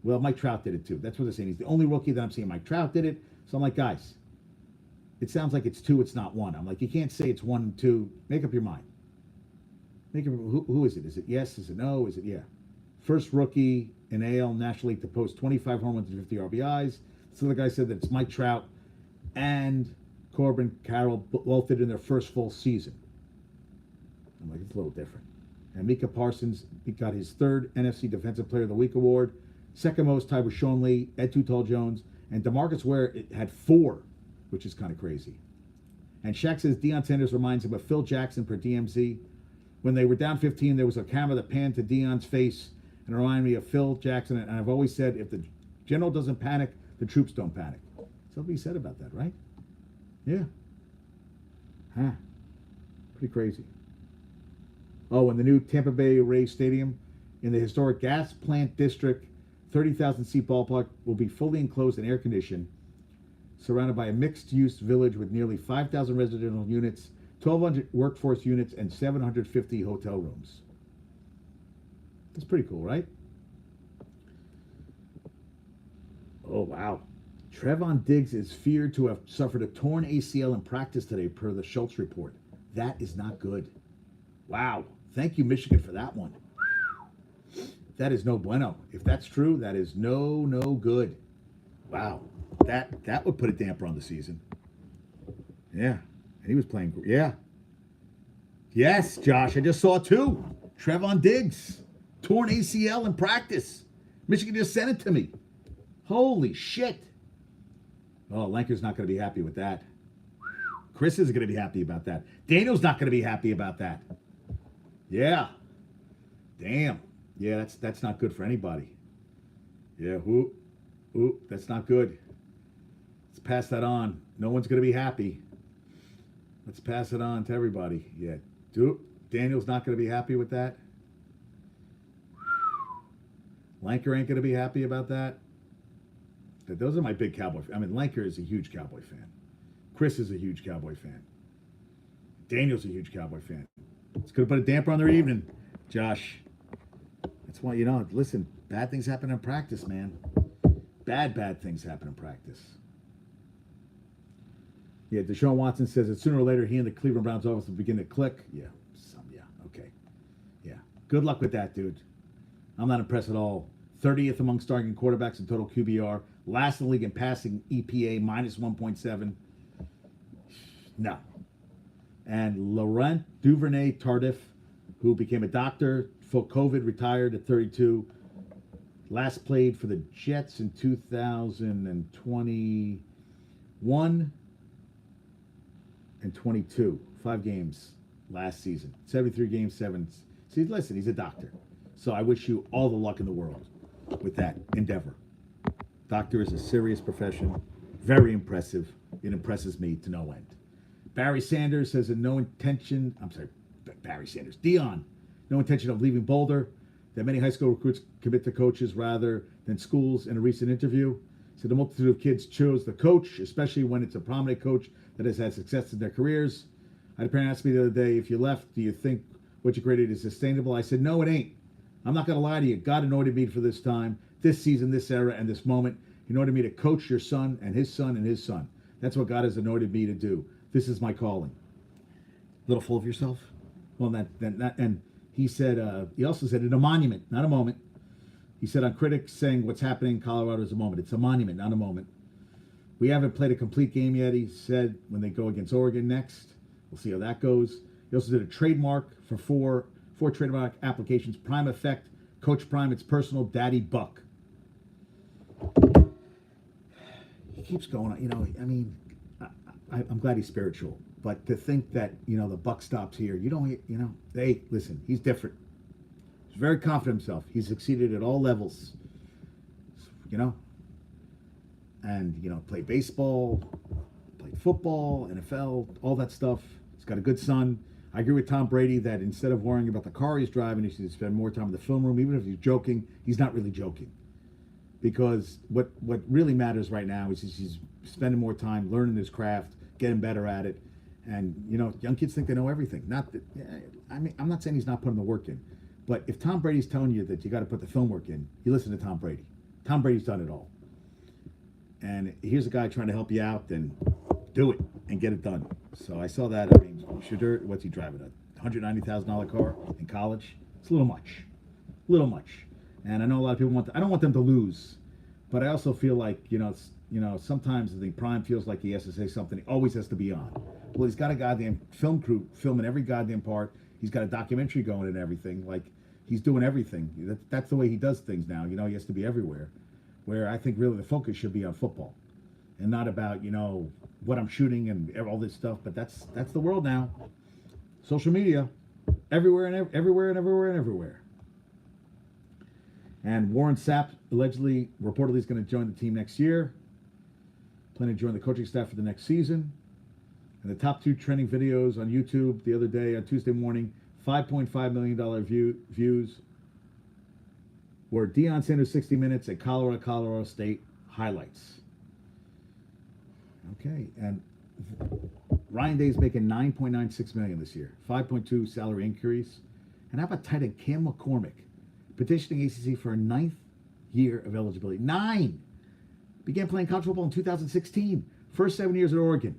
Well, Mike Trout did it too. That's what they're saying. He's the only rookie that I'm seeing. Mike Trout did it. So I'm like, guys, it sounds like it's 2, it's not 1. I'm like, you can't say it's 1 and 2. Make up your mind. Who is it? Is it yes? Is it no? Is it yeah? First rookie in AL National League to post 25 home runs and 50 RBIs. So the guy said that it's Mike Trout and Corbin Carroll both did in their first full season. I'm like, it's a little different. And Micah Parsons got his 3rd NFC Defensive Player of the Week award. Second most tied with Sean Lee, Ed Too Tall Jones, and DeMarcus Ware had 4, which is kind of crazy. And Shaq says Deion Sanders reminds him of Phil Jackson per DMZ. When they were down 15, there was a camera that panned to Deion's face and reminded me of Phil Jackson. And I've always said, if the general doesn't panic, the troops don't panic. Something he said about that, right? Yeah. Huh. Pretty crazy. Oh, and the new Tampa Bay Rays Stadium in the historic gas plant district, 30,000-seat ballpark, will be fully enclosed and air-conditioned, surrounded by a mixed-use village with nearly 5,000 residential units, 1,200 workforce units, and 750 hotel rooms. That's pretty cool, right? Oh, wow. Trevon Diggs is feared to have suffered a torn ACL in practice today, per the Schultz report. That is not good. Wow. Thank you, Michigan, for that one. That is no bueno. If that's true, that is no good. Wow. That would put a damper on the season. Yeah. And he was playing. Yeah. Yes, Josh. I just saw 2. Trevon Diggs. Torn ACL in practice. Michigan just sent it to me. Holy shit. Oh, Lanker's not going to be happy with that. Chris isn't going to be happy about that. Daniel's not going to be happy about that. Yeah. Damn. Yeah, that's not good for anybody. Yeah, that's not good. Let's pass that on. No one's going to be happy. Let's pass it on to everybody. Yeah. Daniel's not going to be happy with that. Lanker ain't going to be happy about that. Those are my big Cowboy fans. I mean, Lanker is a huge Cowboy fan. Chris is a huge Cowboy fan. Daniel's a huge Cowboy fan. It's going to put a damper on their evening, Josh. That's why, listen, bad things happen in practice, man. Bad things happen in practice. Yeah, Deshaun Watson says that sooner or later he and the Cleveland Browns office will begin to click. Yeah, okay. Yeah, good luck with that, dude. I'm not impressed at all. 30th among starting quarterbacks in total QBR. Last in the league in passing EPA, minus 1.7. No. And Laurent Duvernay-Tardif, who became a doctor, for COVID, retired at 32. Last played for the Jets in 2021 and 22. 5 games last season. 73 games, 7. See, listen, he's a doctor. So I wish you all the luck in the world with that endeavor. Doctor is a serious profession. Very impressive. It impresses me to no end. Barry Sanders says Deion, no intention of leaving Boulder, that many high school recruits commit to coaches rather than schools. In a recent interview, said the multitude of kids chose the coach, especially when it's a prominent coach that has had success in their careers. I had a parent ask me the other day, if you left, do you think what you created is sustainable? I said, no, it ain't. I'm not going to lie to you. God anointed me for this time, this season, this era, and this moment. He anointed me to coach your son and his son and his son. That's what God has anointed me to do. This is my calling. A little full of yourself? Well, and he said, he also said, in a monument, not a moment. He said on critics saying what's happening in Colorado is a moment. It's a monument, not a moment. We haven't played a complete game yet, he said, when they go against Oregon next. We'll see how that goes. He also did a trademark for four trademark applications. Prime Effect, Coach Prime, it's personal, Daddy Buck. He keeps going on, I mean, I'm glad he's spiritual, but to think that, the buck stops here, hey, listen, he's different. He's very confident in himself. He's succeeded at all levels, and, played baseball, played football, NFL, all that stuff. He's got a good son. I agree with Tom Brady that instead of worrying about the car he's driving, he should spend more time in the film room. Even if he's joking, he's not really joking. Because what really matters right now is he's spending more time learning his craft, getting better at it. And, young kids think they know everything. Not that, I mean, I'm not saying he's not putting the work in. But if Tom Brady's telling you that you got to put the film work in, you listen to Tom Brady. Tom Brady's done it all. And here's a guy trying to help you out, then do it and get it done. So I saw that. I mean, Shadur, what's he driving? A $190,000 car in college? It's a little much. A little much. And I know a lot of people I don't want them to lose. But I also feel like, sometimes I think Prime feels like he has to say something. He always has to be on. Well, he's got a goddamn film crew filming every goddamn part. He's got a documentary going and everything. Like, he's doing everything. That's the way he does things now. He has to be everywhere. Where I think really the focus should be on football. And not about, what I'm shooting and all this stuff. But that's the world now. Social media. Everywhere and everywhere and everywhere and everywhere. And Warren Sapp reportedly is going to join the team next year. Planning to join the coaching staff for the next season. And the top 2 trending videos on YouTube the other day, on Tuesday morning, $5.5 million views, were Deion Sanders' 60 Minutes and Colorado State highlights. Okay, and Ryan Day's making $9.96 million this year, 5.2 salary increase. And how about tight end Cam McCormick, petitioning ACC for a 9th year of eligibility? 9! Began playing college football in 2016. First 7 years at Oregon.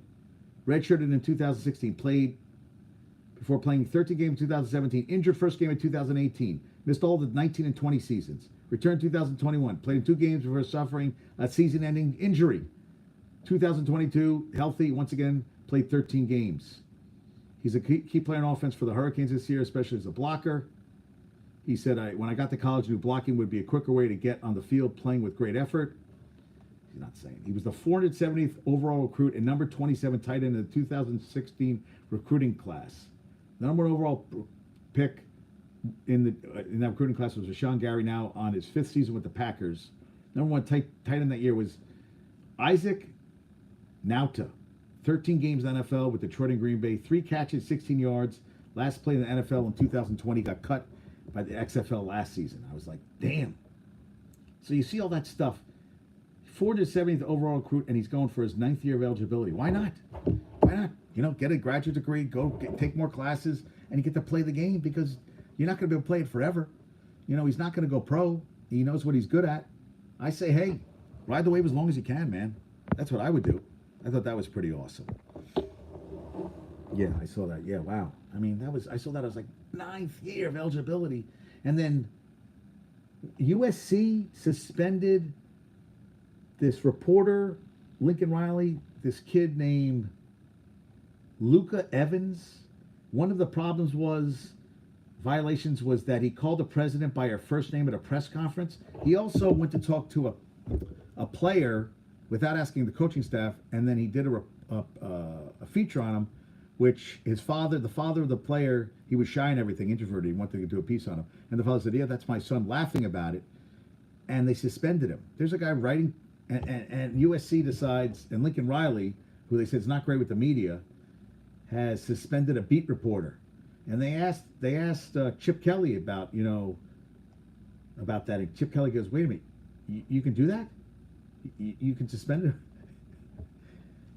Redshirted in 2016. Played before playing 13 games in 2017. Injured first game in 2018. Missed all the 19 and 20 seasons. Returned 2021. Played in 2 games before suffering a season-ending injury. 2022, healthy. Once again, played 13 games. He's a key player on offense for the Hurricanes this year, especially as a blocker. He said, when I got to college, I knew blocking would be a quicker way to get on the field, playing with great effort. He's not saying. He was the 470th overall recruit and number 27 tight end in the 2016 recruiting class. The number 1 overall pick in that recruiting class was Rashawn Gary, now on his 5th season with the Packers. Number 1 tight end that year was Isaac Nauta. 13 games in the NFL with Detroit and Green Bay. 3 catches, 16 yards. Last play in the NFL in 2020. Got cut by the XFL last season. I was like, damn. So you see all that stuff. 470th overall recruit, and he's going for his 9th year of eligibility. Why not? Why not? Get a graduate degree, take more classes, and you get to play the game, because you're not going to be able to play it forever. He's not going to go pro. He knows what he's good at. I say, hey, ride the wave as long as you can, man. That's what I would do. I thought that was pretty awesome. Yeah, I saw that. Yeah, wow. I mean, I saw that. I was like, 9th year of eligibility. And then USC suspended this reporter, Lincoln Riley, this kid named Luca Evans. One of the violations was that he called the president by her first name at a press conference. He also went to talk to a player without asking the coaching staff, and then he did a feature on him, which the father of the player, he was shy and everything, introverted. He wanted to do a piece on him. And the father said, yeah, that's my son, laughing about it. And they suspended him. There's a guy writing, and USC decides, and Lincoln Riley, who they said is not great with the media, has suspended a beat reporter. And they asked Chip Kelly about that. And Chip Kelly goes, wait a minute, you can do that? You can suspend him?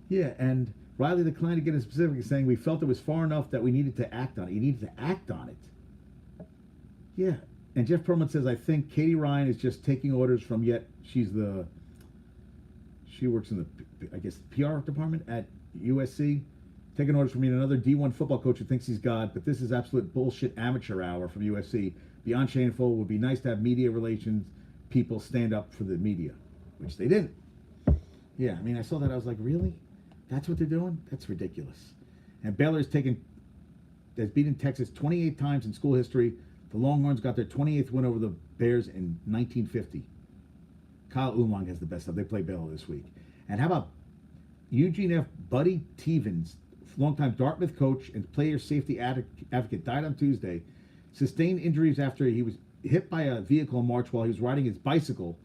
Yeah, and Riley declined to get into specifics, saying we felt it was far enough that we needed to act on it. You needed to act on it. Yeah. And Jeff Perlman says, I think Katie Ryan is just taking orders from she works in the, I guess, PR department at USC, taking orders from another D1 football coach who thinks he's God, but this is absolute bullshit amateur hour from USC. Beyond shameful. Would be nice to have media relations people stand up for the media, which they didn't. Yeah, I mean, I saw that. I was like, really? That's what they're doing? That's ridiculous. And Baylor has beaten Texas 28 times in school history. The Longhorns got their 28th win over the Bears in 1950. Kyle Umlang has the best stuff. They play Baylor this week. And how about Eugene F. Buddy Tevens, longtime Dartmouth coach and player safety advocate, died on Tuesday. Sustained injuries after he was hit by a vehicle in March while he was riding his bicycle.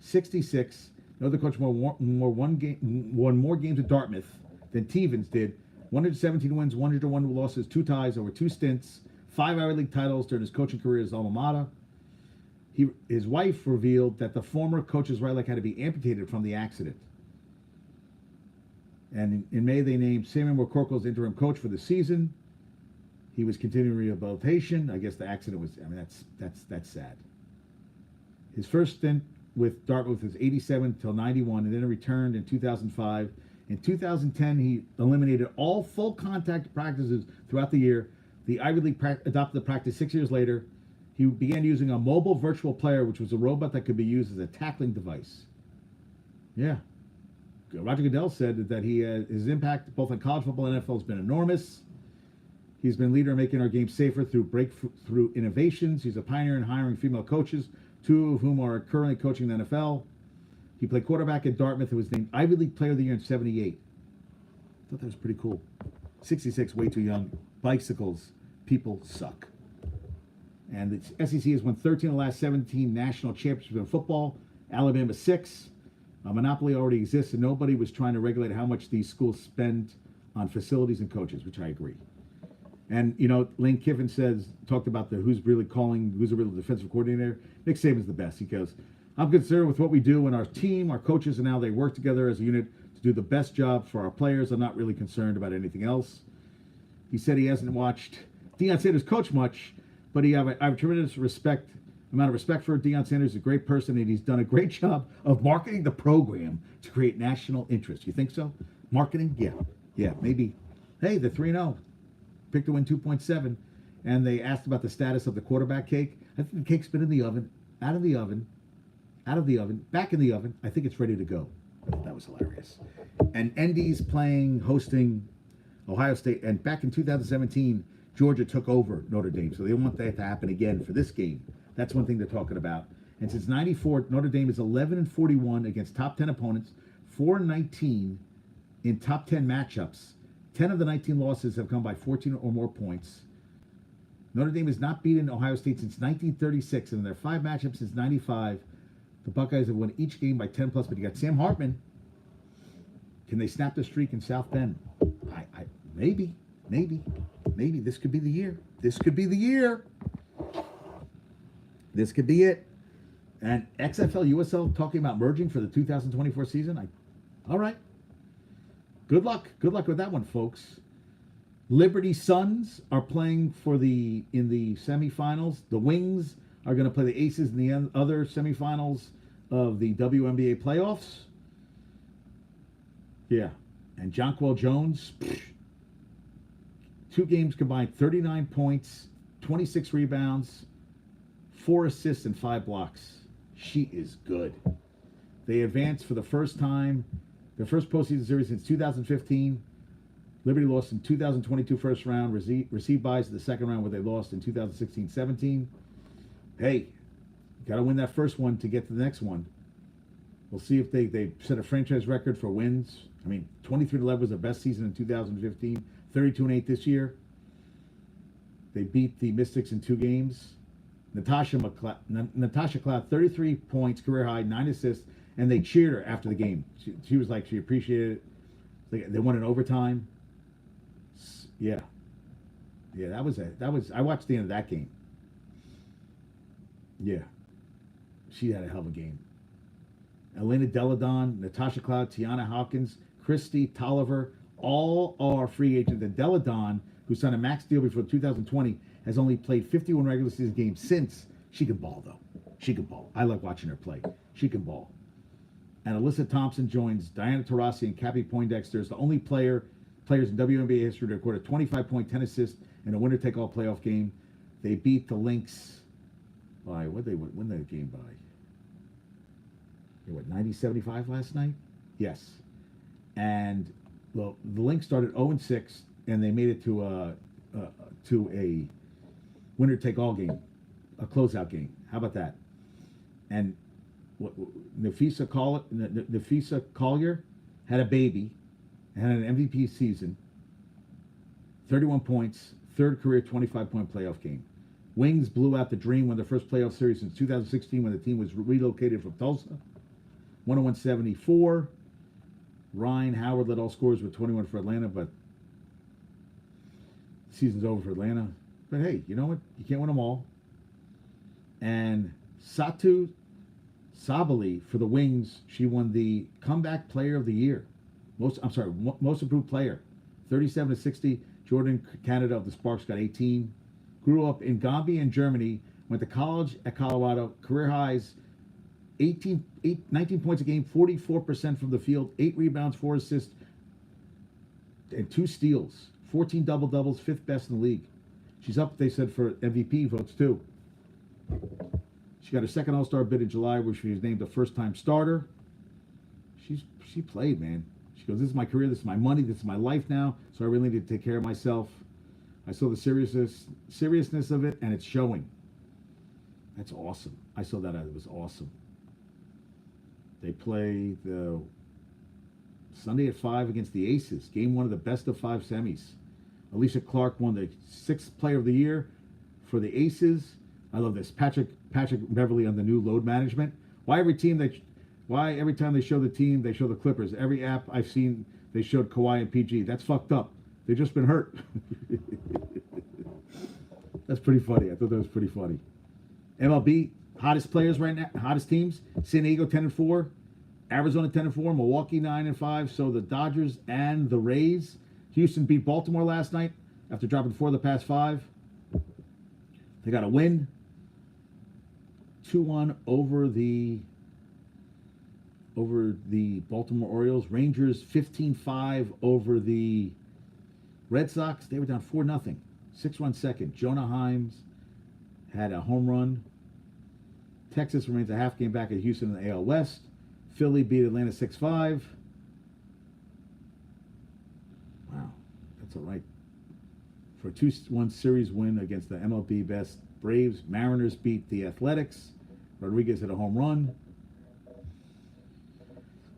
66. Another coach won more games at Dartmouth than Tevens did. 117 wins, 101 losses, 2 ties over 2 stints, 5 Ivy League titles during his coaching career at his alma mater. His wife revealed that the former coach's right leg had to be amputated from the accident. And in May, they named Samuel McCorkle as interim coach for the season. He was continuing rehabilitation. I guess the accident was, I mean, that's sad. His first stint with Dartmouth was 87 till 91, and then returned in 2005. In 2010, he eliminated all full contact practices throughout the year. The Ivy League adopted the practice 6 years later. He began using a mobile virtual player, which was a robot that could be used as a tackling device. Yeah. Roger Goodell said that his impact both on college football and NFL has been enormous. He's been a leader in making our game safer through breakthrough innovations. He's a pioneer in hiring female coaches, 2 of whom are currently coaching the NFL. He played quarterback at Dartmouth and was named Ivy League Player of the Year in 78. I thought that was pretty cool. 66, way too young. Bicycles, people suck. And the SEC has won 13 of the last 17 national championships in football. Alabama 6. A monopoly already exists, and nobody was trying to regulate how much these schools spend on facilities and coaches, which I agree. And, you know, Lane Kiffin talked about who's the real defensive coordinator. Nick Saban's the best. He goes, I'm concerned with what we do and our team, our coaches, and how they work together as a unit to do the best job for our players. I'm not really concerned about anything else. He said he hasn't watched Deion Sanders coach much, but I have a tremendous amount of respect for Deion Sanders. He's a great person, and he's done a great job of marketing the program to create national interest. You think so? Marketing? Yeah, maybe. Hey, they're 3-0. Picked to win 2.7, and they asked about the status of the quarterback cake. I think the cake's been in the oven, out of the oven, back in the oven. I think it's ready to go. That was hilarious. And Indy's hosting Ohio State, and back in 2017, Georgia took over Notre Dame, so they want that to happen again for this game. That's one thing they're talking about. And since '94, Notre Dame is 11-41 against top 10 opponents, 4-19 in top 10 matchups. 10 of the 19 losses have come by 14 or more points. Notre Dame has not beaten Ohio State since 1936, and in their 5 matchups since '95, the Buckeyes have won each game by 10 plus. But you got Sam Hartman. Can they snap the streak in South Bend? Maybe. This could be the year. This could be it. And XFL, USL talking about merging for the 2024 season. All right. Good luck with that one, folks. Liberty Suns are playing in the semifinals. The Wings are going to play the Aces in the other semifinals of the WNBA playoffs. Yeah. And Jonquel Jones, 2 games combined, 39 points, 26 rebounds, 4 assists, and 5 blocks. She is good. They advanced for the first time, their first postseason series since 2015. Liberty lost in 2022 first round, received byes in the second round where they lost in 2016-17. Hey, got to win that first one to get to the next one. We'll see if they set a franchise record for wins. I mean, 23-11 was their best season in 2015, 32-8 this year. They beat the Mystics in 2 games. Natasha Cloud, 33 points, career high, 9 assists, and they cheered her after the game. She was like, she appreciated it. They won in overtime. Yeah, that was I watched the end of that game. Yeah, she had a hell of a game. Elena Deladon, Natasha Cloud, Tiana Hawkins, Christy Tolliver, all are free agents. And Deladon, who signed a max deal before 2020, has only played 51 regular season games since. She can ball, though. She can ball. I like watching her play. She can ball. And Alyssa Thompson joins Diana Taurasi and Cappie Poindexter as the only players in WNBA history to record a 25-point, 10 assist in a winner-take-all playoff game. They beat the Lynx by, what did they win that game by? They went 90-75 last night? Yes. And well, the Lynx started 0-6, and they made it to a winner-take-all game, a closeout game. How about that? And Nafisa Collier had a baby and had an MVP season, 31 points, third career 25-point playoff game. Wings blew out the Dream, won their first playoff series since 2016 when the team was relocated from Tulsa. 101-74. Ryan Howard led all scorers with 21 for Atlanta, but Season's over for Atlanta. But hey, you know what? You can't win them all. And Satu Sabali for the Wings, she won the Comeback Player of the Year. Most improved player. 37 to 60. Jordan Canada of the Sparks got 18. Grew up in Gambia and Germany. Went to college at Colorado. Career highs 19 points a game, 44% from the field, 8 rebounds, 4 assists, and 2 steals. 14 double-doubles, 5th best in the league. She's up, they said, for MVP votes, too. She got her second All-Star bid in July, where she was named a first-time starter. She played, man. She goes, this is my career, this is my money, this is my life now, so I really need to take care of myself. I saw the seriousness of it, and it's showing. That's awesome. I saw that. It was awesome. They play the Sunday at 5 against the Aces. Game 1 of the best of 5 semis. Alicia Clark won the 6th Player of the Year for the Aces. I love this. Patrick Beverly on the new load management. Why every time they show the team, they show the Clippers? Every app I've seen, they showed Kawhi and PG. That's fucked up. They've just been hurt. That's pretty funny. I thought that was pretty funny. MLB, hottest players right now, hottest teams. San Diego 10-4, Arizona 10-4, Milwaukee 9-5. So the Dodgers and the Rays. Houston beat Baltimore last night after dropping 4 of the past 5. They got a win. 2-1 over the Baltimore Orioles. Rangers 15-5 over the Red Sox. They were down 4-0. 6-run second. Jonah Himes had a home run. Texas remains a half game back at Houston in the AL West. Philly beat Atlanta 6-5. Wow, that's all right. For a 2-1 series win against the MLB best Braves, Mariners beat the Athletics. Rodriguez hit a home run.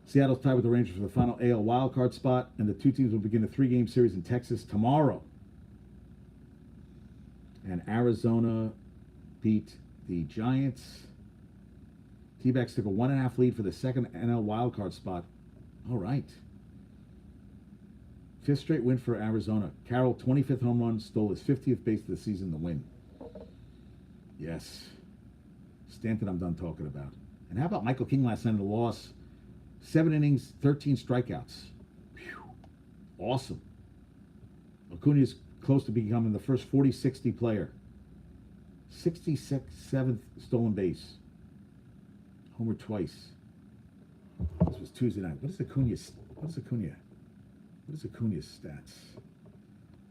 Seattle's tied with the Rangers for the final AL wildcard spot, and the two teams will begin a 3-game series in Texas tomorrow. And Arizona beat the Giants. T-backs took a 1.5 lead for the second NL wildcard spot. All right. 5th straight win for Arizona. Carroll, 25th home run, stole his 50th base of the season to win. Yes. Stanton, I'm done talking about. And how about Michael King last night in the loss? 7 innings, 13 strikeouts. Whew. Awesome. Acuna's close to becoming the first 40-60 player. 67th stolen base. Homer twice. This was Tuesday night. What is Acuna's stats?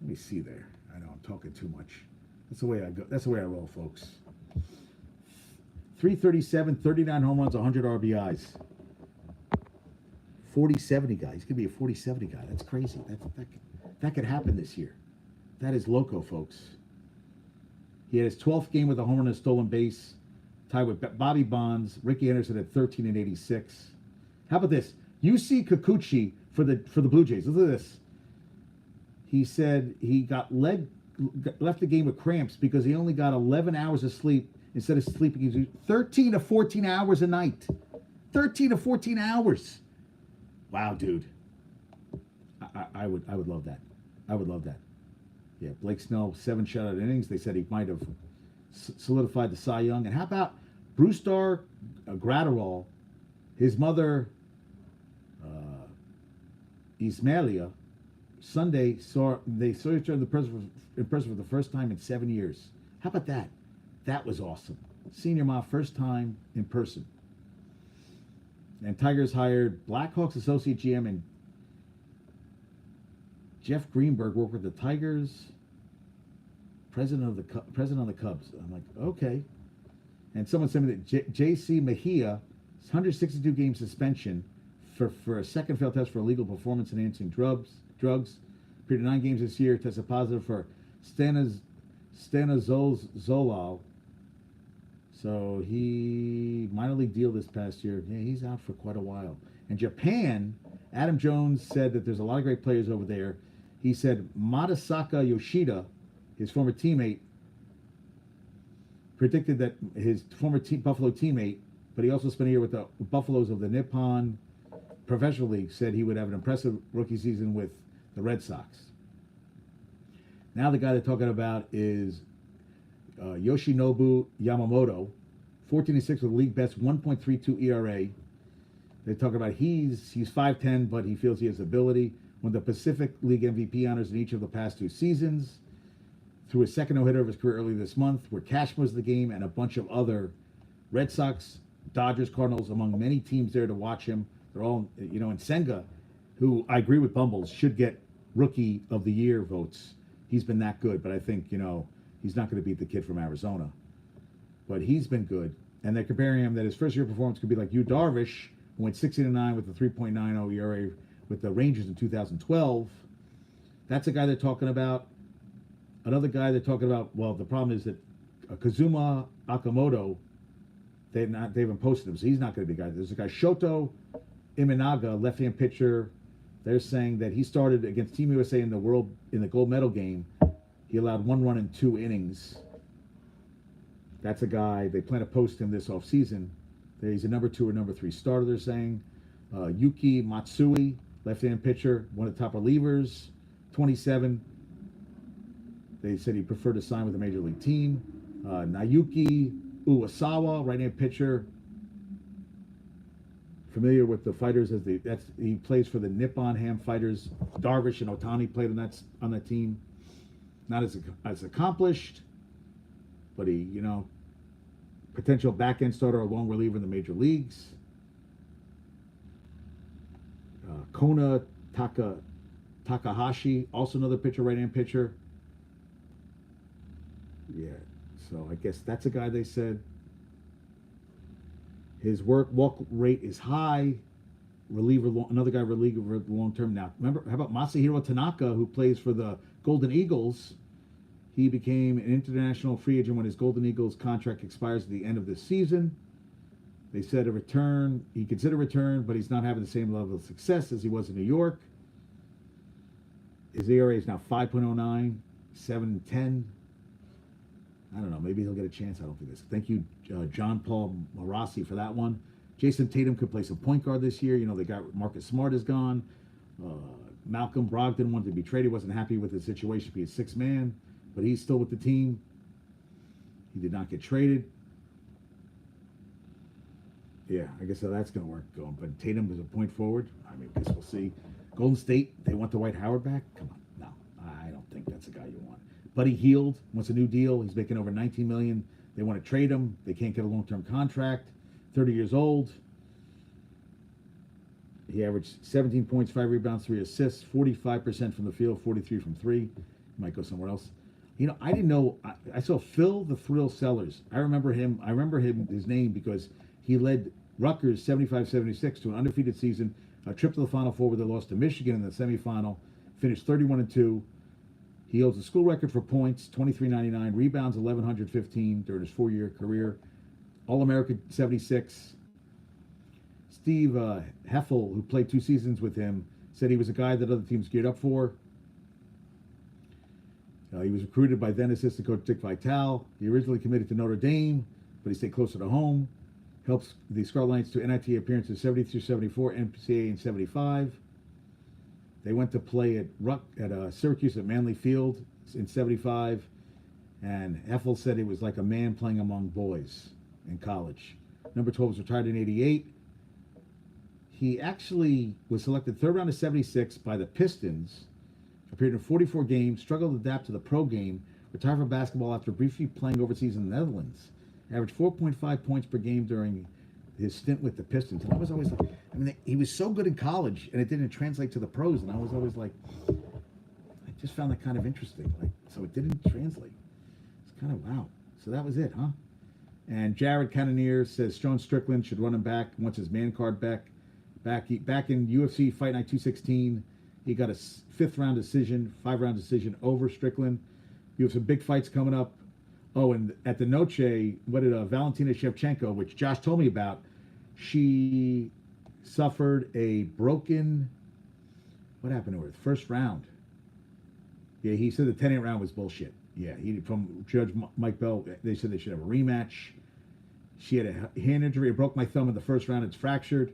Let me see there. I know I'm talking too much. That's the way I go. That's the way I roll, folks. 337, 39 home runs, 100 RBIs. 40-70 guy. He's gonna be a 40-70 guy. That's crazy. That could happen this year. That is loco, folks. He had his 12th game with a home run and a stolen base, tied with Bobby Bonds. Ricky Henderson at 13 and 86. How about this? UC Kikuchi for the Blue Jays. Look at this. He said he left the game with cramps because he only got 11 hours of sleep instead of sleeping 13 to 14 hours a night. 13 to 14 hours. Wow, dude. I would love that. I would love that. Yeah, Blake Snell, 7 shutout innings. They said he might have solidified the Cy Young. And how about Brusdar Graterol? His mother, Ismailia, Sunday they saw each other in person for the first time in 7 years. How about that? That was awesome. Senior Ma, first time in person. And Tigers hired Blackhawks associate GM and Jeff Greenberg worked with the Tigers, president of the Cubs. I'm like, okay. And someone sent me that J.C. Mejia, 162 game suspension for a second failed test for illegal performance enhancing drugs. Appeared in 9 games this year. Tested positive for stanozolol. So he minor league deal this past year. Yeah, he's out for quite a while. And Japan, Adam Jones said that there's a lot of great players over there. He said Madasaka Yoshida, his former teammate, predicted that his former Buffalo teammate, but he also spent a year with the Buffaloes of the Nippon Professional League, said he would have an impressive rookie season with the Red Sox. Now the guy they're talking about is Yoshinobu Yamamoto, 14-6 with league best 1.32 ERA. They're talking about he's 5'10", but he feels he has ability. Won the Pacific League MVP honors in each of the past 2 seasons. Threw his second no-hitter of his career early this month, where Cash was the game and a bunch of other Red Sox, Dodgers, Cardinals, among many teams there to watch him. They're all, and Senga, who I agree with Bumbles, should get Rookie of the Year votes. He's been that good, but I think, he's not going to beat the kid from Arizona. But he's been good. And they're comparing him that his first year performance could be like Yu Darvish, who went 16-9 with a 3.90 ERA with the Rangers in 2012. That's a guy they're talking about. Another guy they're talking about, well, the problem is that Kazuma Akamoto, they haven't posted him, so he's not going to be a guy. There's a guy, Shoto Iminaga, left-hand pitcher. They're saying that he started against Team USA in the gold medal game. He allowed 1 run in 2 innings. That's a guy, they plan to post him this offseason. He's a number 2 or number 3 starter, they're saying. Yuki Matsui, left-hand pitcher, one of the top relievers, 27. They said he preferred to sign with a major league team. Naoki Uwasawa, right-hand pitcher, familiar with the fighters he plays for the Nippon Ham Fighters. Darvish and Otani played on that team. Not as accomplished, but he, potential back-end starter or long reliever in the major leagues. Kona Takahashi, also another pitcher, right-hand pitcher. Yeah, so I guess that's a guy they said. His walk rate is high. Another guy reliever long term. Now, remember, how about Masahiro Tanaka, who plays for the Golden Eagles? He became an international free agent when his Golden Eagles contract expires at the end of this season. They said he considered a return, but he's not having the same level of success as he was in New York. His ERA is now 5.09, 7-10. I don't know. Maybe he'll get a chance. I don't think this. Thank you, John Paul Marassi, for that one. Jason Tatum could play some point guard this year. They got Marcus Smart is gone. Malcolm Brogdon wanted to be traded. Wasn't happy with his situation to be a 6th man, but he's still with the team. He did not get traded. Yeah, I guess how that's going to work going. But Tatum is a point forward. I guess we'll see. Golden State, they want the Dwight Howard back? Come on. No, I don't think that's a guy you want. Buddy Hield wants a new deal. He's making over $19 million. They want to trade him. They can't get a long-term contract. 30 years old. He averaged 17 points, 5 rebounds, 3 assists, 45% from the field, 43 from 3. Might go somewhere else. I didn't know. I saw Phil the Thrill Sellers. I remember him. His name, because he led Rutgers 75-76 to an undefeated season, a trip to the Final Four where they lost to Michigan in the semifinal, finished 31-2. He holds the school record for points, 2399, rebounds, 1,115 during his 4-year career. All-American 76. Steve Heffel, who played 2 seasons with him, said he was a guy that other teams geared up for. He was recruited by then assistant coach Dick Vitale. He originally committed to Notre Dame, but he stayed closer to home. Helps the Scarlet Knights to NIT appearances 70-74, NCAA in 75. They went to play at Syracuse at Manley Field in 75, and Heffel said it was like a man playing among boys in college. Number 12 was retired in 88. He actually was selected 3rd round of 76 by the Pistons, appeared in 44 games, struggled to adapt to the pro game, retired from basketball after briefly playing overseas in the Netherlands, averaged 4.5 points per game during his stint with the Pistons. And I was always like, he was so good in college, and it didn't translate to the pros, and I was always like, I just found that kind of interesting. So it didn't translate. It's kind of wow. So that was it, huh? And Jared Cannonier says Sean Strickland should run him back, wants his man card back. Back in UFC Fight Night 216, he got a 5th-round decision, 5-round decision over Strickland. You have some big fights coming up. Oh, and at the Noche, what did Valentina Shevchenko, which Josh told me about, she suffered a broken, what happened to her? The 1st round. Yeah, he said the 10-8 round was bullshit. Yeah, from Judge Mike Bell, they said they should have a rematch. She had a hand injury. It broke my thumb in the 1st round. It's fractured.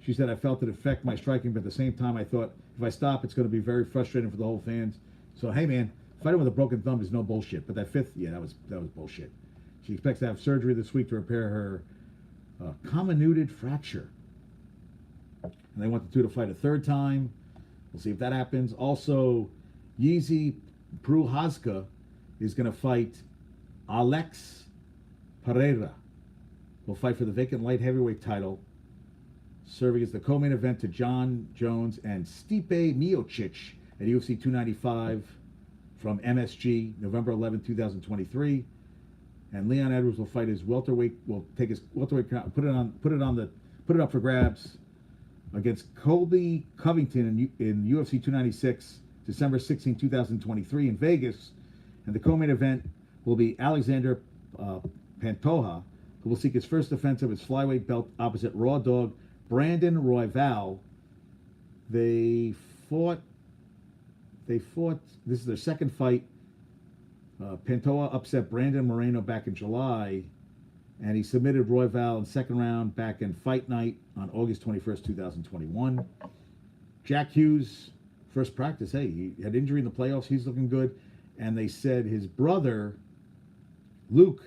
She said, I felt it affect my striking, but at the same time, I thought, if I stop, it's going to be very frustrating for the whole fans. So, hey, man, fighting with a broken thumb is no bullshit. But that fifth, yeah, that was bullshit. She expects to have surgery this week to repair her comminuted fracture. And they want the two to fight a third time. We'll see if that happens. Also, Yeezy Prochazka is going to fight Alex Pereira. Will fight for the vacant light heavyweight title, serving as the co-main event to John Jones and Stipe Miocic at UFC 295 from MSG, November 11, 2023. And Leon Edwards will fight his welterweight. Will take his welterweight crown, put it up for grabs against Colby Covington in UFC 296, December 16, 2023 in Vegas. And the co-main event will be Alexander Pantoja, who will seek his first defense of his flyweight belt opposite Raw Dog Brandon Royval. They fought. This is their second fight. Pantoja upset Brandon Moreno back in July, and he submitted Royval in second round back in Fight Night on August 21st, 2021. Jack Hughes, first practice. Hey, he had injury in the playoffs. He's looking good. And they said his brother, Luke,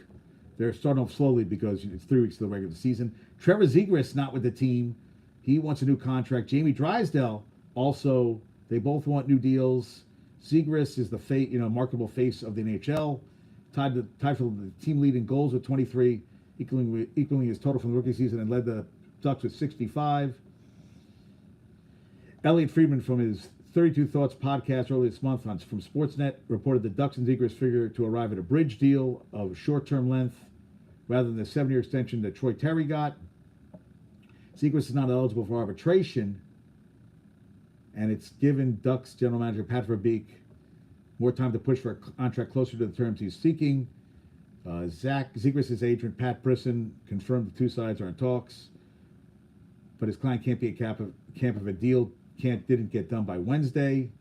they're starting off slowly because it's 3 weeks to the regular season. Trevor Zegras not with the team. He wants a new contract. Jamie Drysdale also, they both want new deals. Zegras is the marketable face of the NHL, tied for the team lead in goals with 23, equaling his total from the rookie season, and led the Ducks with 65. Elliot Friedman from his 32 Thoughts podcast earlier this month from Sportsnet reported the Ducks and Zegras figure to arrive at a bridge deal of short-term length rather than the 7-year extension that Troy Terry got. Zegras is not eligible for arbitration, and it's given Ducks general manager Pat Verbeek more time to push for a contract closer to the terms he's seeking. Zegras' agent, Pat Brisson, confirmed the two sides are in talks, but his client can't be a camp of a deal didn't get done by Wednesday.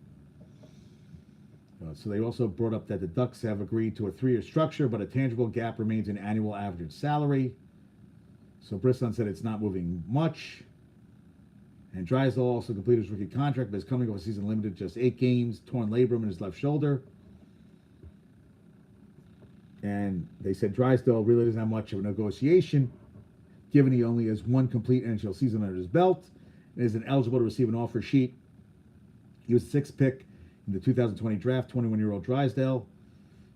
So they also brought up that the Ducks have agreed to a 3-year structure, but a tangible gap remains in annual average salary. So Brisson said it's not moving much. And Drysdale also completed his rookie contract, but is coming off a season limited just 8 games, torn labrum in his left shoulder. And they said Drysdale really doesn't have much of a negotiation, given he only has 1 complete NHL season under his belt and isn't eligible to receive an offer sheet. He was the 6th pick in the 2020 draft, 21-year-old Drysdale,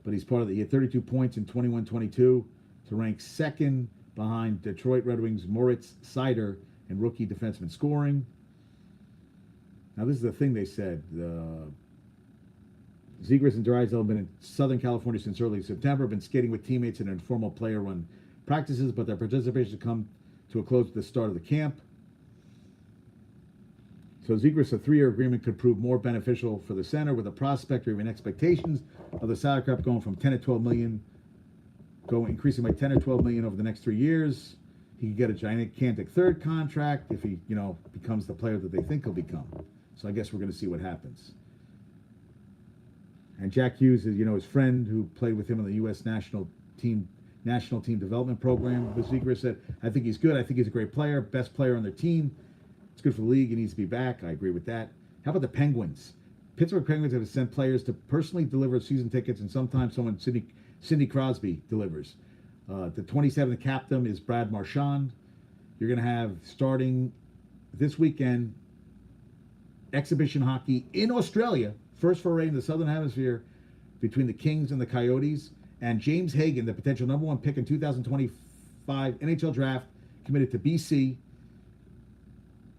but he had 32 points in 21-22 to rank 2nd behind Detroit Red Wings' Moritz Seider and rookie defenseman scoring. Now, this is the thing they said. Zegras and Drysdale have been in Southern California since early September, been skating with teammates in informal player-run practices, but their participation has come to a close at the start of the camp. So Zegras, a 3-year agreement could prove more beneficial for the center, with the prospect or even expectations of the salary cap going from 10 to 12 million, increasing by 10 or 12 million over the next 3 years. He could get a gigantic third contract if he, becomes the player that they think he'll become. So I guess we're going to see what happens. And Jack Hughes is, his friend who played with him on the U.S. national team development program with Zegras, said, I think he's good. I think he's a great player, best player on their team. It's good for the league. He needs to be back. I agree with that. How about the Penguins? Pittsburgh Penguins have sent players to personally deliver season tickets, and sometimes Sidney Crosby delivers. The 27th captain is Brad Marchand. You're going to have, starting this weekend, exhibition hockey in Australia, first foray in the Southern Hemisphere between the Kings and the Coyotes. And James Hagan, the potential number 1 pick in 2025 NHL draft, committed to BC.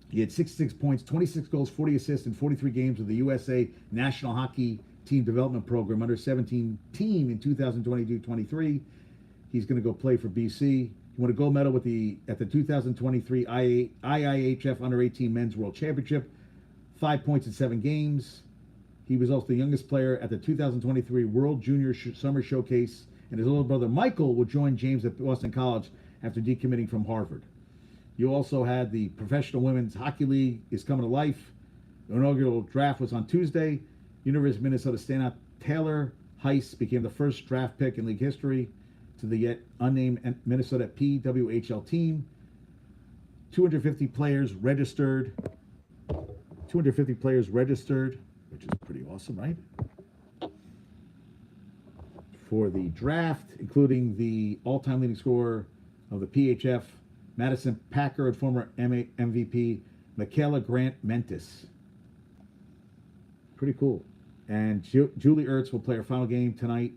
He had 66 points, 26 goals, 40 assists in 43 games with the USA National Hockey Team Development Program under 17 team in 2022-23. He's going to go play for BC. He won a gold medal at the 2023 IIHF Under 18 Men's World Championship, 5 points in 7 games. He was also the youngest player at the 2023 World Junior Summer Showcase, and his older brother Michael will join James at Boston College after decommitting from Harvard. You also had the Professional Women's Hockey League is coming to life. The inaugural draft was on Tuesday. University of Minnesota standout Taylor Heiss became the first draft pick in league history to the yet unnamed Minnesota PWHL team. 250 players registered, which is pretty awesome, right? for the draft, including the all-time leading scorer of the PHF, Madison Packer and former MVP, Michaela Grant Mentis. Pretty cool. And Julie Ertz will play her final game tonight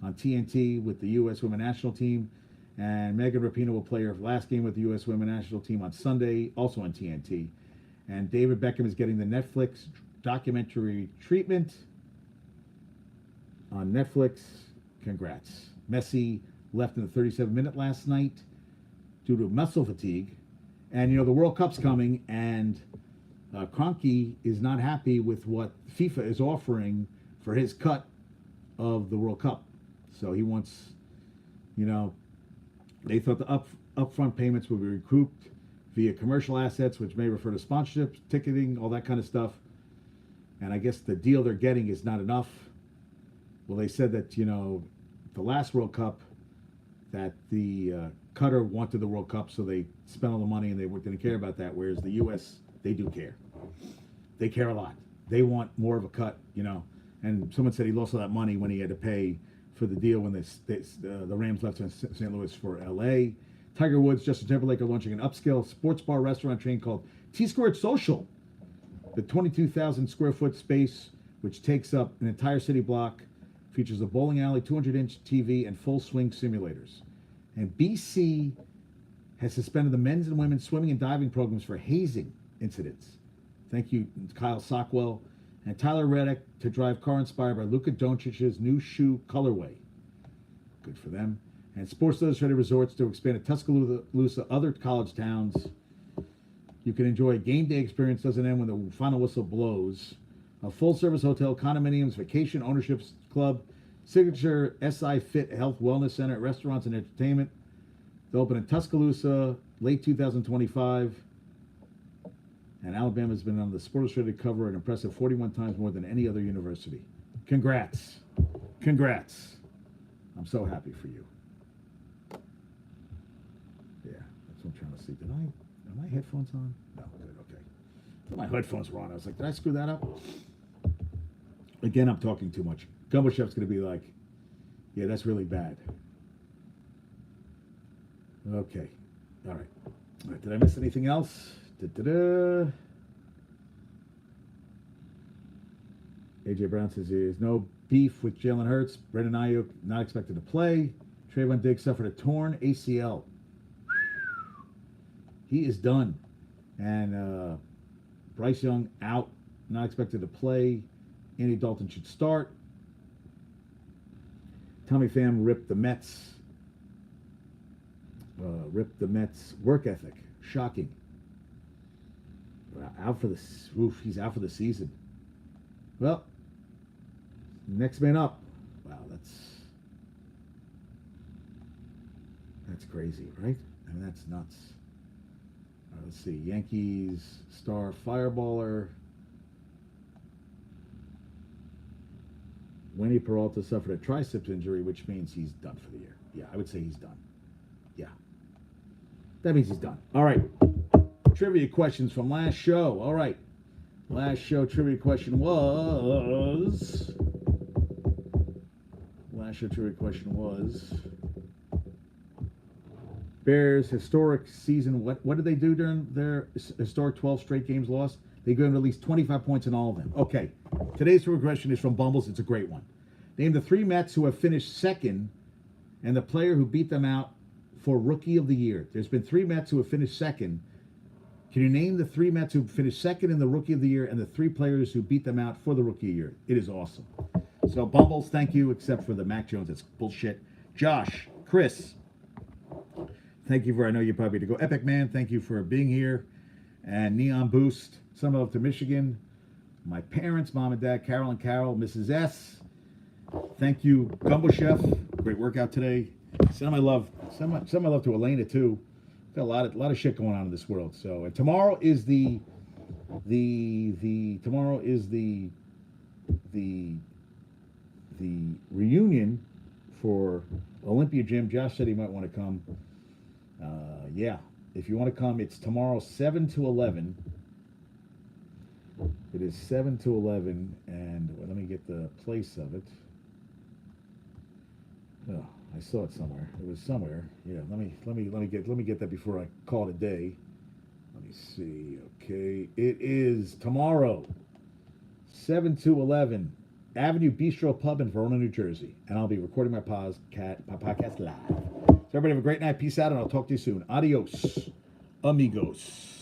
on TNT with the U.S. Women's National Team. And Megan Rapinoe will play her last game with the U.S. Women's National Team on Sunday, also on TNT. And David Beckham is getting the Netflix documentary treatment on Netflix. Congrats. Messi left in the 37th minute last night due to muscle fatigue. And, you know, the World Cup's coming, and Kroenke is not happy with what FIFA is offering for his cut of the World Cup. So he wants, you know, they thought the upfront payments would be recouped via commercial assets, which may refer to sponsorships, ticketing, all that kind of stuff. And I guess the deal they're getting is not enough. Well, they said that, you know, the last World Cup, that the Qatar wanted the World Cup, so they spent all the money and they didn't care about that, whereas the U.S., they do care. They care a lot. They want more of a cut, you know. And someone said he lost all that money when he had to pay for the deal when the Rams left St. Louis for L.A. Tiger Woods, Justin Timberlake are launching an upscale sports bar restaurant chain called T-Squared Social. The 22,000 square foot space, which takes up an entire city block, features a bowling alley, 200-inch TV, and full swing simulators. And BC has suspended the men's and women's swimming and diving programs for hazing incidents. Thank you, Kyle Sockwell. And Tyler Reddick to drive car inspired by Luka Doncic's new shoe colorway. Good for them. And Sports Illustrated Resorts to expand to Tuscaloosa, other college towns. You can enjoy a game day experience doesn't end when the final whistle blows. A full-service hotel, condominiums, vacation ownership club, signature SI Fit Health Wellness Center, restaurants and entertainment. They'll open in Tuscaloosa, late 2025. And Alabama's been on the Sports Illustrated cover an impressive 41 times more than any other university. Congrats. Congrats. I'm so happy for you. Yeah, that's what I'm trying to see. Are my headphones on? No, good, okay. My headphones were on. I was like, did I screw that up? Again, I'm talking too much. Gumbo Chef's going to be like, yeah, that's really bad. Okay. All right. Did I miss anything else? AJ Brown says there's no beef with Jalen Hurts. Brandon Ayuk not expected to play. Trayvon Diggs suffered a torn ACL. He is done. And Bryce Young out, not expected to play. Andy Dalton should start. Tommy Pham ripped the Mets. Work ethic. Shocking. Out for he's out for the season. Well, next man up. Wow, that's crazy, right? I mean, that's nuts. Let's see. Yankees star fireballer Winnie Peralta suffered a triceps injury, which means he's done for the year. Yeah, I would say he's done. Yeah. That means he's done. All right. Trivia questions from last show. All right. Last show trivia question was... Bears historic season. What did they do during their historic 12 straight games lost? They gave them at least 25 points in all of them. Okay. Today's trivia question is from Bumbles. It's a great one. Name the 3 Mets who have finished second and the player who beat them out for Rookie of the Year. There's been 3 Mets who have finished second. Can you name the 3 Mets who finished second in the Rookie of the Year and the 3 players who beat them out for the Rookie of the Year? It is awesome. So, Bumbles, thank you, except for the Mac Jones. It's bullshit. Josh, Chris, thank you for, I know you probably need to go. Epic Man, thank you for being here. And Neon Boost, some love to Michigan. My parents, Mom and Dad, Carol and Carol, Mrs. S. Thank you, Gumbo Chef. Great workout today. Send my love to Elena too. Got a lot of shit going on in this world. So, and tomorrow is the reunion for Olympia Gym. Josh said he might want to come. Yeah, if you want to come, it's tomorrow 7 to 11. It is 7 to 11, and let me get the place of it. I saw it somewhere. It was somewhere. Yeah, let me get that before I call it a day. Let me see. Okay, it is tomorrow, 7 to 11, Avenue Bistro Pub in Verona, New Jersey, and I'll be recording my podcast live. So everybody have a great night. Peace out, and I'll talk to you soon. Adios, amigos.